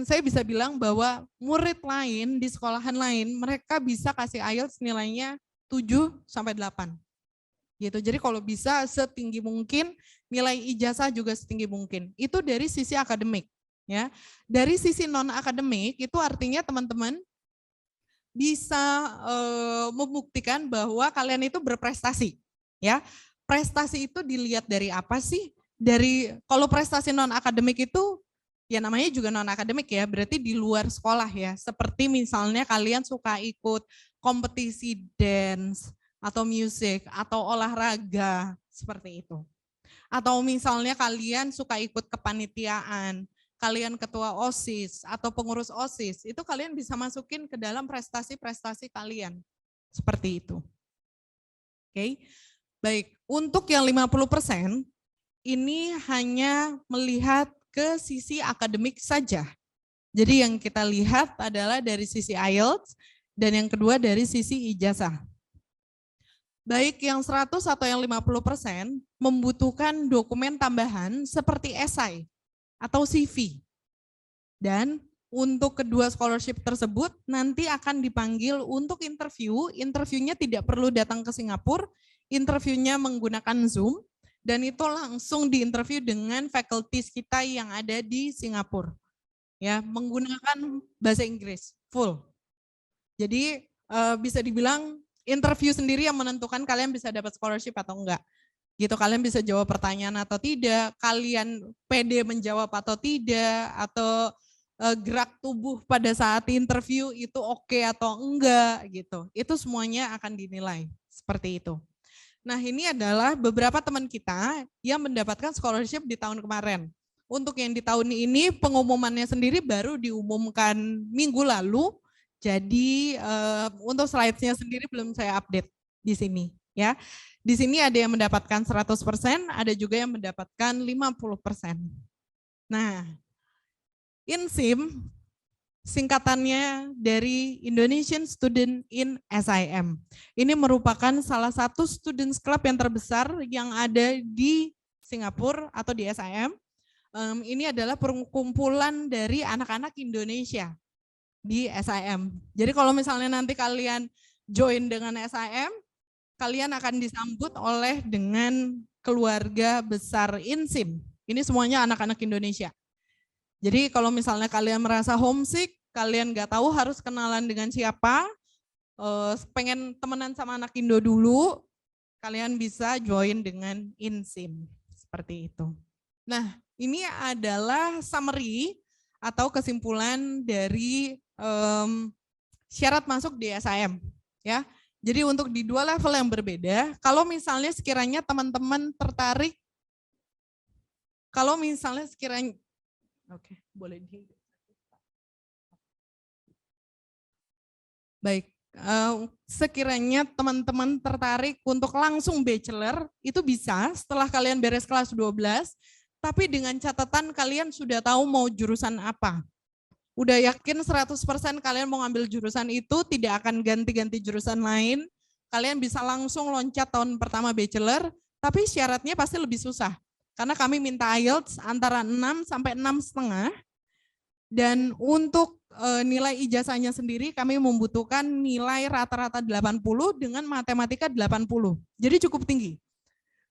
saya bisa bilang bahwa murid lain di sekolahan lain mereka bisa kasih IELTS nilainya 7-8 gitu. Jadi kalau bisa setinggi mungkin, nilai ijazah juga setinggi mungkin. Itu dari sisi akademik ya. Dari sisi non akademik itu artinya teman-teman bisa membuktikan bahwa kalian itu berprestasi ya. Prestasi itu dilihat dari apa sih? Dari kalau prestasi non akademik itu ya namanya juga non-akademik ya, berarti di luar sekolah ya. Seperti misalnya kalian suka ikut kompetisi dance, atau musik, atau olahraga, seperti itu. Atau misalnya kalian suka ikut kepanitiaan, kalian ketua OSIS, atau pengurus OSIS, itu kalian bisa masukin ke dalam prestasi-prestasi kalian. Seperti itu. Oke, baik. Untuk yang 50%, ini hanya melihat ke sisi akademik saja. Jadi yang kita lihat adalah dari sisi IELTS dan yang kedua dari sisi ijazah. Baik yang 100 atau yang 50% membutuhkan dokumen tambahan seperti esai atau CV. Dan untuk kedua scholarship tersebut nanti akan dipanggil untuk interview. Interviewnya tidak perlu datang ke Singapura, interviewnya menggunakan Zoom. Dan itu langsung diinterview dengan faculties kita yang ada di Singapura. Ya, menggunakan bahasa Inggris full. Jadi bisa dibilang interview sendiri yang menentukan kalian bisa dapat scholarship atau enggak. Gitu, kalian bisa jawab pertanyaan atau tidak, kalian pede menjawab atau tidak, atau gerak tubuh pada saat interview itu oke atau enggak gitu. Itu semuanya akan dinilai seperti itu. Nah, ini adalah beberapa teman kita yang mendapatkan scholarship di tahun kemarin. Untuk yang di tahun ini pengumumannya sendiri baru diumumkan minggu lalu. Jadi untuk slide-nya sendiri belum saya update di sini ya. Di sini ada yang mendapatkan 100%, ada juga yang mendapatkan 50%. Nah, INSIM singkatannya dari Indonesian Student in SIM. Ini merupakan salah satu students club yang terbesar yang ada di Singapura atau di SIM. Ini adalah perkumpulan dari anak-anak Indonesia di SIM. Jadi kalau misalnya nanti kalian join dengan SIM, kalian akan disambut oleh dengan keluarga besar INSIM. Ini semuanya anak-anak Indonesia. Jadi kalau misalnya kalian merasa homesick, kalian nggak tahu harus kenalan dengan siapa, pengen temenan sama anak Indo dulu, kalian bisa join dengan INSIM. Seperti itu. Nah, ini adalah summary atau kesimpulan dari syarat masuk di SIM. Ya. Jadi untuk di dua level yang berbeda, kalau misalnya sekiranya teman-teman tertarik, oke, boleh di. Baik, sekiranya teman-teman tertarik untuk langsung bachelor, itu bisa setelah kalian beres kelas 12, tapi dengan catatan kalian sudah tahu mau jurusan apa. Udah yakin 100% kalian mau ngambil jurusan itu, tidak akan ganti-ganti jurusan lain, kalian bisa langsung loncat tahun pertama bachelor, tapi syaratnya pasti lebih susah. Karena kami minta IELTS antara 6 sampai 6,5, dan untuk nilai ijazahnya sendiri kami membutuhkan nilai rata-rata 80 dengan matematika 80. Jadi cukup tinggi.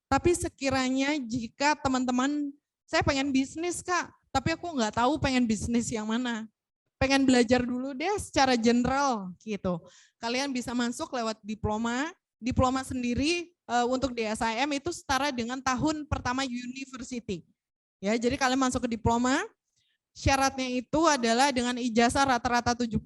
Tapi sekiranya jika teman-teman, saya pengen bisnis Kak, tapi aku nggak tahu pengen bisnis yang mana. Pengen belajar dulu deh secara general gitu. Kalian bisa masuk lewat diploma. Diploma sendiri untuk di SIM itu setara dengan tahun pertama university. Ya, jadi kalian masuk ke diploma. Syaratnya itu adalah dengan ijazah rata-rata 70,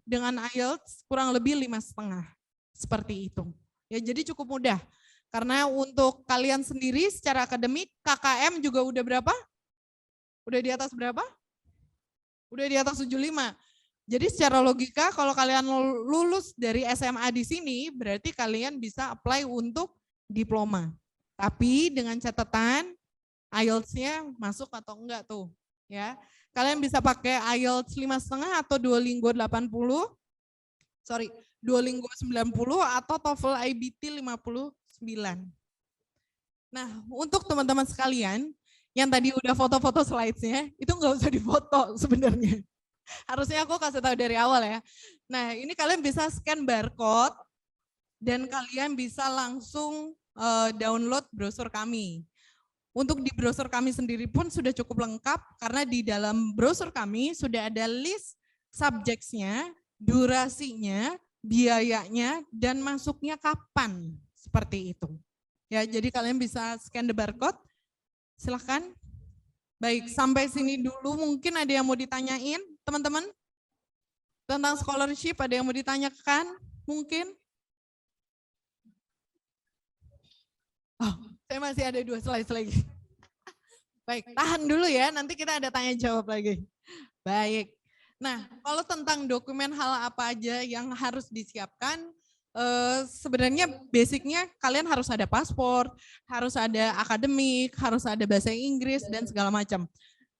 dengan IELTS kurang lebih 5,5. Seperti itu. Ya, jadi cukup mudah. Karena untuk kalian sendiri secara akademik, KKM juga udah berapa? Udah di atas berapa? Udah di atas 75. Jadi secara logika kalau kalian lulus dari SMA di sini, berarti kalian bisa apply untuk diploma. Tapi dengan catatan IELTS-nya masuk atau enggak tuh. Ya, kalian bisa pakai IELTS 5,5 atau Duolingo 80, Duolingo 90 atau TOEFL IBT 59. Nah, untuk teman-teman sekalian yang tadi udah foto-foto slides-nya, itu nggak usah difoto sebenarnya. Harusnya aku kasih tahu dari awal ya. Nah, ini kalian bisa scan barcode dan kalian bisa langsung download brosur kami. Untuk di brosur kami sendiri pun sudah cukup lengkap karena di dalam brosur kami sudah ada list subjects-nya, durasinya, biayanya, dan masuknya kapan. Seperti itu. Ya, jadi kalian bisa scan the barcode. Silahkan. Baik, sampai sini dulu mungkin ada yang mau ditanyain, teman-teman? Tentang scholarship ada yang mau ditanyakan? Mungkin? Oh, saya masih ada 2 slide lagi. Baik, tahan dulu ya, nanti kita ada tanya jawab lagi. Baik. Nah, kalau tentang dokumen hal apa aja yang harus disiapkan, sebenarnya basicnya kalian harus ada paspor, harus ada akademik, harus ada bahasa Inggris, dan segala macam.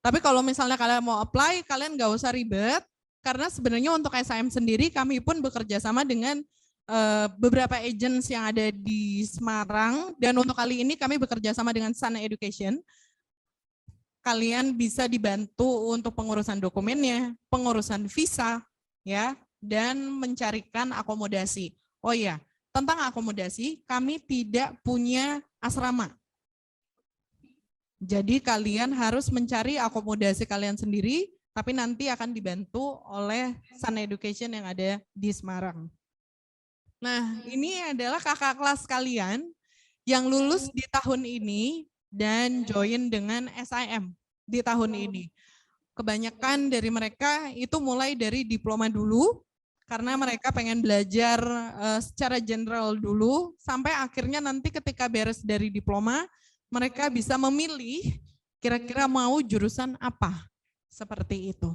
Tapi kalau misalnya kalian mau apply, kalian nggak usah ribet, karena sebenarnya untuk SIM sendiri kami pun bekerja sama dengan beberapa agents yang ada di Semarang, dan untuk kali ini kami bekerja sama dengan Sana Education. Kalian bisa dibantu untuk pengurusan dokumennya, pengurusan visa, ya, dan mencarikan akomodasi. Oh iya, tentang akomodasi, kami tidak punya asrama. Jadi kalian harus mencari akomodasi kalian sendiri, tapi nanti akan dibantu oleh Sana Education yang ada di Semarang. Nah, ini adalah kakak kelas kalian yang lulus di tahun ini dan join dengan SIM di tahun ini. Kebanyakan dari mereka itu mulai dari diploma dulu, karena mereka pengen belajar secara general dulu, sampai akhirnya nanti ketika beres dari diploma, mereka bisa memilih kira-kira mau jurusan apa, seperti itu.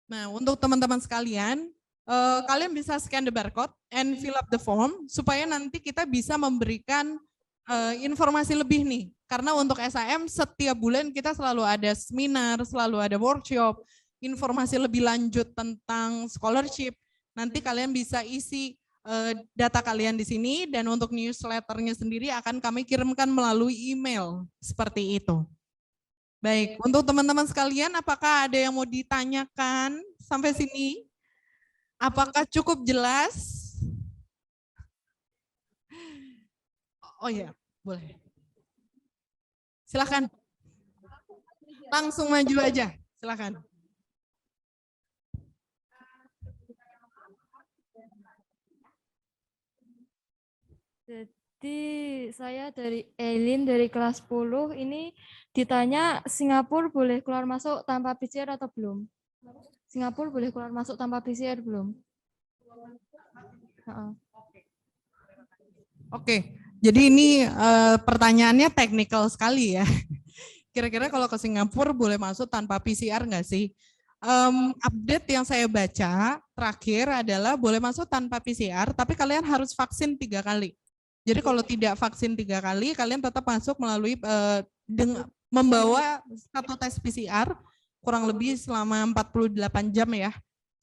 Nah, untuk teman-teman sekalian, kalian bisa scan the barcode and fill up the form, supaya nanti kita bisa memberikan informasi lebih nih. Karena untuk SIM setiap bulan kita selalu ada seminar, selalu ada workshop, informasi lebih lanjut tentang scholarship. Nanti kalian bisa isi data kalian di sini, dan untuk newsletternya sendiri akan kami kirimkan melalui email seperti itu. Baik, untuk teman-teman sekalian, apakah ada yang mau ditanyakan sampai sini? Apakah cukup jelas? Oh ya, boleh. Silakan. Langsung maju aja, silakan. Jadi saya dari Eileen dari kelas 10 ini ditanya Singapura boleh keluar masuk tanpa PCR atau belum? Singapura boleh keluar masuk tanpa PCR belum? Oke, jadi ini pertanyaannya teknikal sekali ya. Kira-kira kalau ke Singapura boleh masuk tanpa PCR nggak sih? Update yang saya baca terakhir adalah boleh masuk tanpa PCR, tapi kalian harus vaksin 3 kali. Jadi kalau tidak vaksin 3 kali, kalian tetap masuk melalui membawa satu tes PCR kurang lebih selama 48 jam ya.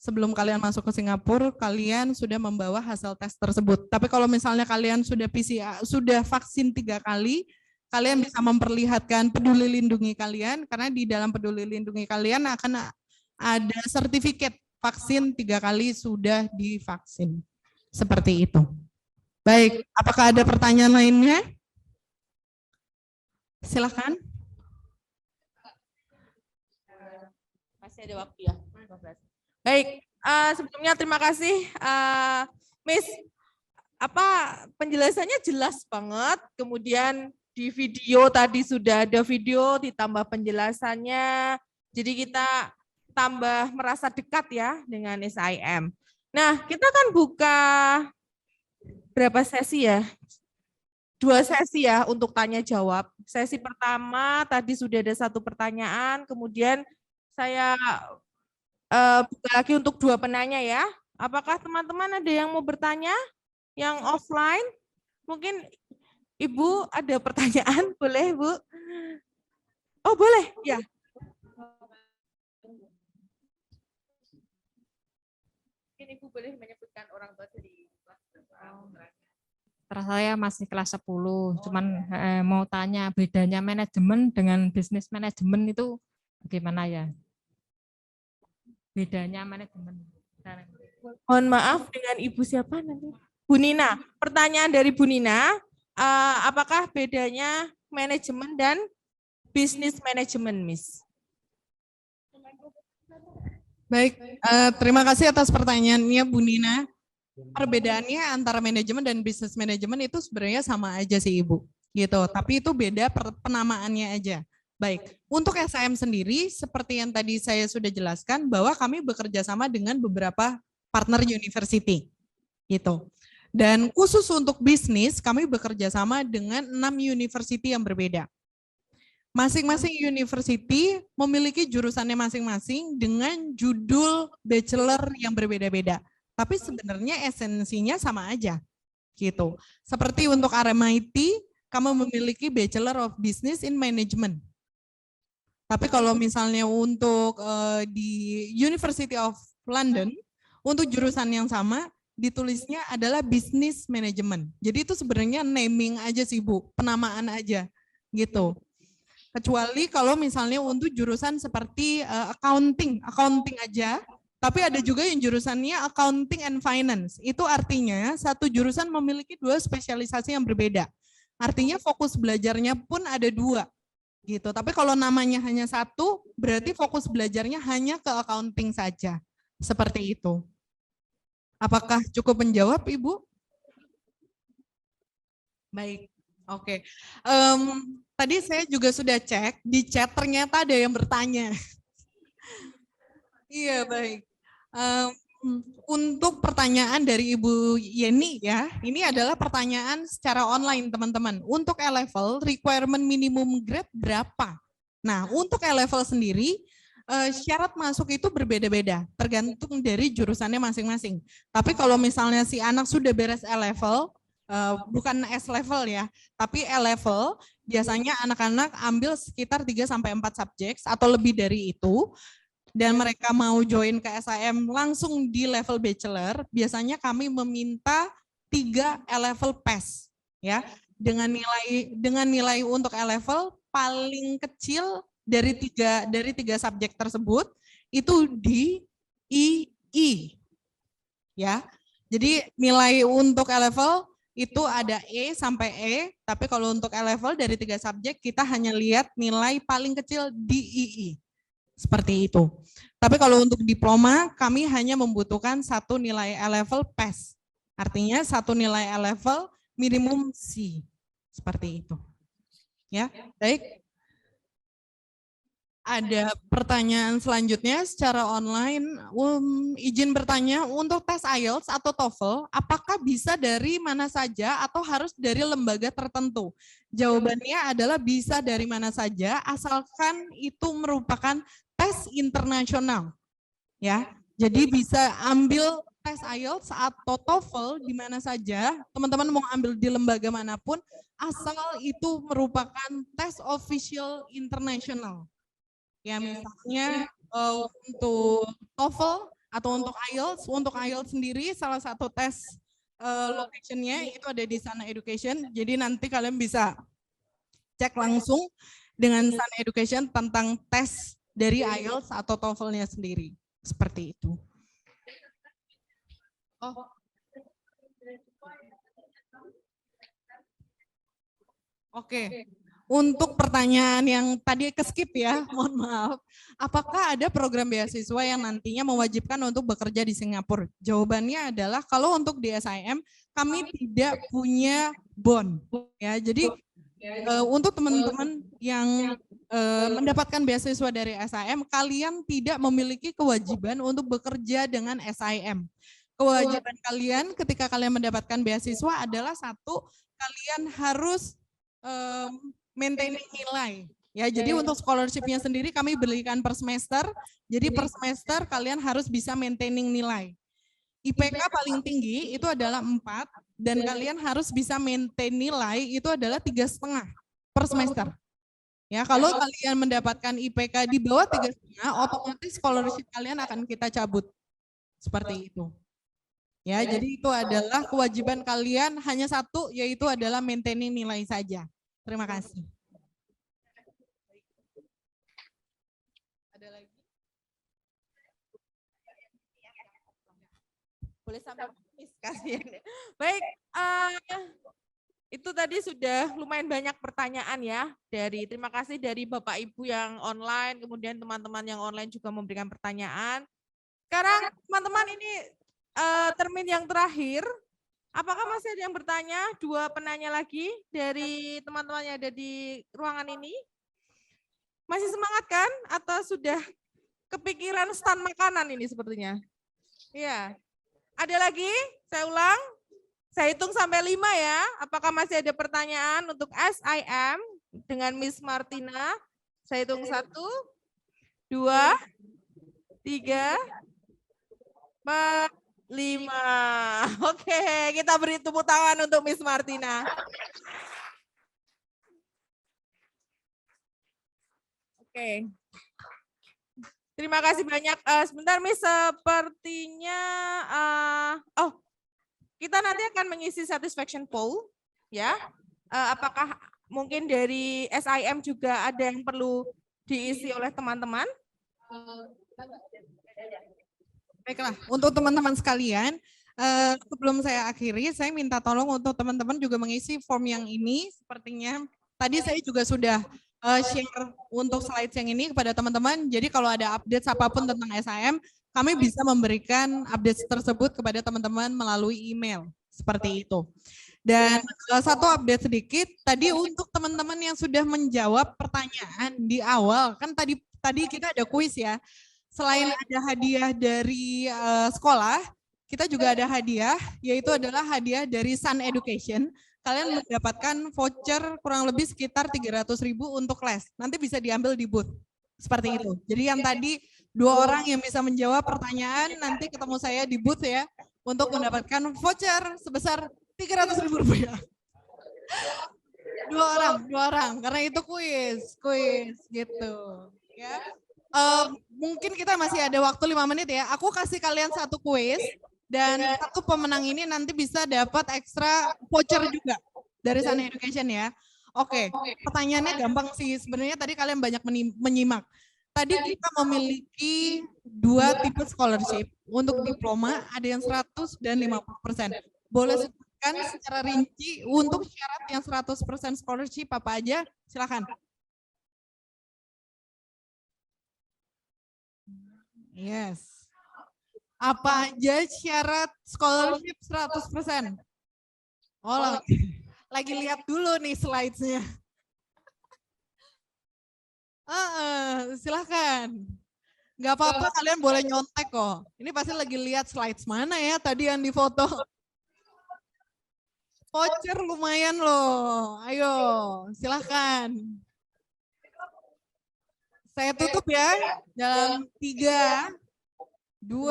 Sebelum kalian masuk ke Singapura, kalian sudah membawa hasil tes tersebut. Tapi kalau misalnya kalian sudah PCR, sudah vaksin 3 kali, kalian bisa memperlihatkan peduli lindungi kalian, karena di dalam peduli lindungi kalian akan ada sertifikat vaksin 3 kali sudah divaksin. Seperti itu. Baik, apakah ada pertanyaan lainnya? Silakan. Masih ada waktu ya. Baik, sebelumnya terima kasih Miss. Penjelasannya jelas banget. Kemudian di video tadi sudah ada video ditambah penjelasannya. Jadi kita tambah merasa dekat ya dengan SIM. Nah, kita kan buka berapa sesi ya? 2 sesi ya untuk tanya jawab. Sesi pertama tadi sudah ada 1 pertanyaan, kemudian saya buka lagi untuk 2 penanya ya. Apakah teman-teman ada yang mau bertanya? Yang offline? Mungkin Ibu ada pertanyaan, boleh Bu? Oh boleh, ya. Mungkin Ibu boleh menyebutkan orang tua dari kelas berapa? Terus saya masih kelas 10, cuman mau tanya bedanya manajemen dengan bisnis manajemen itu bagaimana ya? Bedanya manajemen. Mohon maaf, dengan Ibu siapa nanti? Bu Nina. Pertanyaan dari Bu Nina, apakah bedanya manajemen dan bisnis manajemen, Miss? Baik, terima kasih atas pertanyaannya Bu Nina. Perbedaannya antara manajemen dan bisnis manajemen itu sebenarnya sama aja sih Ibu, gitu. Tapi itu beda penamaannya aja. Baik, untuk SIM sendiri seperti yang tadi saya sudah jelaskan bahwa kami bekerja sama dengan beberapa partner university, gitu. Dan khusus untuk bisnis kami bekerja sama dengan 6 university yang berbeda. Masing-masing university memiliki jurusannya masing-masing dengan judul bachelor yang berbeda-beda. Tapi sebenarnya esensinya sama aja, gitu. Seperti untuk RMIT, kamu memiliki Bachelor of Business in Management. Tapi kalau misalnya untuk di University of London, untuk jurusan yang sama, ditulisnya adalah Business Management. Jadi itu sebenarnya naming aja sih Bu, penamaan aja, gitu. Kecuali kalau misalnya untuk jurusan seperti accounting aja. Tapi ada juga yang jurusannya accounting and finance. Itu artinya satu jurusan memiliki 2 spesialisasi yang berbeda. Artinya fokus belajarnya pun ada 2. Gitu. Tapi kalau namanya hanya 1, berarti fokus belajarnya hanya ke accounting saja. Seperti itu. Apakah cukup menjawab, Ibu? Baik. Oke. Tadi saya juga sudah cek di chat, ternyata ada yang bertanya. Iya, baik. Untuk pertanyaan dari Ibu Yeni ya, ini adalah pertanyaan secara online teman-teman. Untuk A-level requirement minimum grade berapa? Nah, untuk A-level sendiri syarat masuk itu berbeda-beda, tergantung dari jurusannya masing-masing. Tapi kalau misalnya si anak sudah beres A-level, bukan S level ya, tapi E level. Biasanya anak-anak ambil sekitar 3-4 subjek atau lebih dari itu. Dan mereka mau join ke SIM langsung di level bachelor, biasanya kami meminta 3 E-level PES ya. Dengan nilai untuk E-level paling kecil dari tiga subjek tersebut itu di II ya. Jadi nilai untuk E-level itu ada E sampai E, tapi kalau untuk E-level dari 3 subjek kita hanya lihat nilai paling kecil di II. Seperti itu. Tapi kalau untuk diploma, kami hanya membutuhkan 1 nilai E-level PES. Artinya 1 nilai E-level minimum C. Seperti itu. Ya, baik. Ada pertanyaan selanjutnya secara online. Izin bertanya, untuk tes IELTS atau TOEFL, apakah bisa dari mana saja atau harus dari lembaga tertentu? Jawabannya adalah bisa dari mana saja, asalkan itu merupakan tes internasional. Ya, jadi bisa ambil tes IELTS atau TOEFL di mana saja, teman-teman mau ambil di lembaga manapun, asal itu merupakan tes official internasional. Ya, misalnya untuk TOEFL atau untuk IELTS sendiri salah satu tes location-nya itu ada di Sun Education. Jadi nanti kalian bisa cek langsung dengan Sun Education tentang tes dari IELTS atau TOEFL-nya sendiri. Seperti itu. Oke. Untuk pertanyaan yang tadi keskip ya, mohon maaf. Apakah ada program beasiswa yang nantinya mewajibkan untuk bekerja di Singapura? Jawabannya adalah kalau untuk di SIM, kami tidak punya bond. Ya, jadi untuk teman-teman yang mendapatkan beasiswa dari SIM, kalian tidak memiliki kewajiban untuk bekerja dengan SIM. Kewajiban kalian ketika kalian mendapatkan beasiswa adalah satu, kalian harus maintaining nilai. Ya, jadi untuk scholarship-nya sendiri kami berikan per semester. Jadi per semester kalian harus bisa maintaining nilai. IPK paling tinggi itu adalah 4 dan kalian harus bisa maintain nilai itu adalah 3,5 per semester. Ya, kalau kalian mendapatkan IPK di bawah 3,5, otomatis scholarship kalian akan kita cabut. Seperti itu. Ya, jadi itu adalah kewajiban kalian hanya satu, yaitu adalah maintaining nilai saja. Terima kasih. Ada lagi? Boleh sampai kasih. Baik, itu tadi sudah lumayan banyak pertanyaan ya. Terima kasih dari Bapak Ibu yang online, kemudian teman-teman yang online juga memberikan pertanyaan. Sekarang teman-teman ini termin yang terakhir. Apakah masih ada yang bertanya? 2 penanya lagi dari teman-teman yang ada di ruangan ini. Masih semangat kan? Atau sudah kepikiran stand makanan ini sepertinya? Iya. Ada lagi? Saya ulang. Saya hitung sampai 5 ya. Apakah masih ada pertanyaan untuk SIM dengan Miss Martina? Saya hitung 1, 2, 3, 4, 5. Oke, kita beri tepuk tangan untuk Miss Martina. Oke. Terima kasih banyak. Sebentar Miss, sepertinya kita nanti akan mengisi satisfaction poll ya. Apakah mungkin dari SIM juga ada yang perlu diisi oleh teman-teman? Baiklah, untuk teman-teman sekalian, sebelum saya akhiri, saya minta tolong untuk teman-teman juga mengisi form yang ini. Sepertinya tadi saya juga sudah share untuk slide yang ini kepada teman-teman. Jadi kalau ada update apapun tentang SIM, kami bisa memberikan update tersebut kepada teman-teman melalui email. Seperti itu. Dan satu update sedikit, tadi untuk teman-teman yang sudah menjawab pertanyaan di awal, kan tadi kita ada kuis ya. Selain ada hadiah dari sekolah, kita juga ada hadiah, yaitu adalah hadiah dari Sun Education. Kalian mendapatkan voucher kurang lebih sekitar 300.000 untuk les. Nanti bisa diambil di booth. Seperti itu. Jadi yang tadi 2 orang yang bisa menjawab pertanyaan, nanti ketemu saya di booth ya, untuk mendapatkan voucher sebesar Rp300.000. Dua orang, karena itu kuis gitu. Ya. Mungkin kita masih ada waktu 5 menit ya. Aku kasih kalian satu kuis dan satu pemenang ini nanti bisa dapat ekstra voucher juga dari Sana Education ya. Oke, pertanyaannya gampang sih. Sebenarnya tadi kalian banyak menyimak. Tadi kita memiliki 2 tipe scholarship. Untuk diploma ada yang 100 dan 50%. Boleh sebutkan secara rinci untuk syarat yang 100% scholarship apa aja? Silakan. Yes. Apa aja syarat scholarship 100%? Oh, lagi lihat dulu nih slides-nya. Silahkan. Nggak apa-apa, kalian boleh nyontek kok. Ini pasti lagi lihat slides mana ya tadi yang difoto. Voucher lumayan loh. Ayo, silahkan. Saya tutup ya. Dalam 3, 2,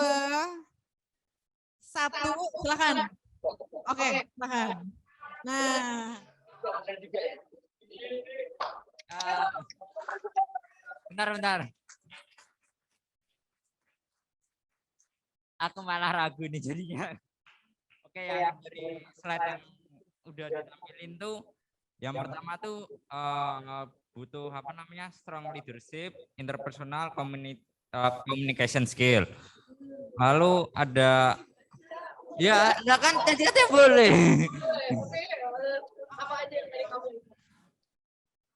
1. Silahkan. Oke, silahkan. Nah. Bentar. Aku malah ragu nih jadinya. Oke, yang dari slide yang udah ditampilin tuh, yang pertama tuh butuh apa namanya, strong leadership, interpersonal, communication skill. Lalu ada, ya kan tadi boleh.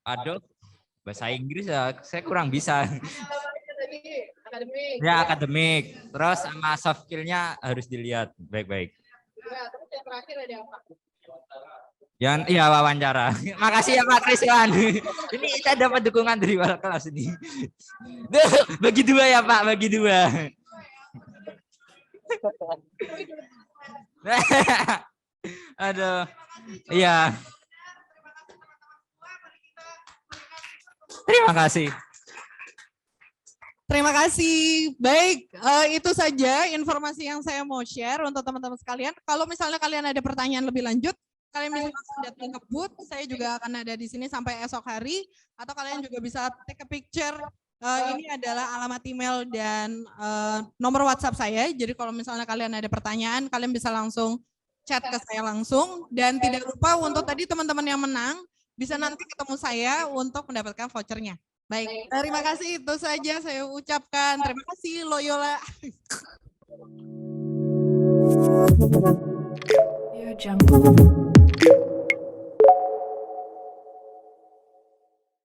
Aduh, bahasa Inggris ya, saya kurang bisa. Ya, akademik. Terus sama soft skill-nya harus dilihat baik-baik. Terus yang terakhir ada apa? Yang iya wawancara. Makasih ya Pak Kriswan. Ini kita dapat dukungan dari wali kelas ini. Bagi 2 ya Pak, bagi 2. Aduh. Iya. Terima kasih. Terima kasih. Baik, itu saja informasi yang saya mau share untuk teman-teman sekalian. Kalau misalnya kalian ada pertanyaan lebih lanjut, kalian bisa langsung datang ke booth. Saya juga akan ada di sini sampai esok hari. Atau kalian juga bisa take a picture. Ini adalah alamat email dan nomor WhatsApp saya. Jadi kalau misalnya kalian ada pertanyaan, kalian bisa langsung chat ke saya langsung. Dan tidak lupa untuk tadi teman-teman yang menang, bisa nanti ketemu saya untuk mendapatkan vouchernya. Baik, terima kasih, itu saja saya ucapkan. Terima kasih Loyola. Jungle.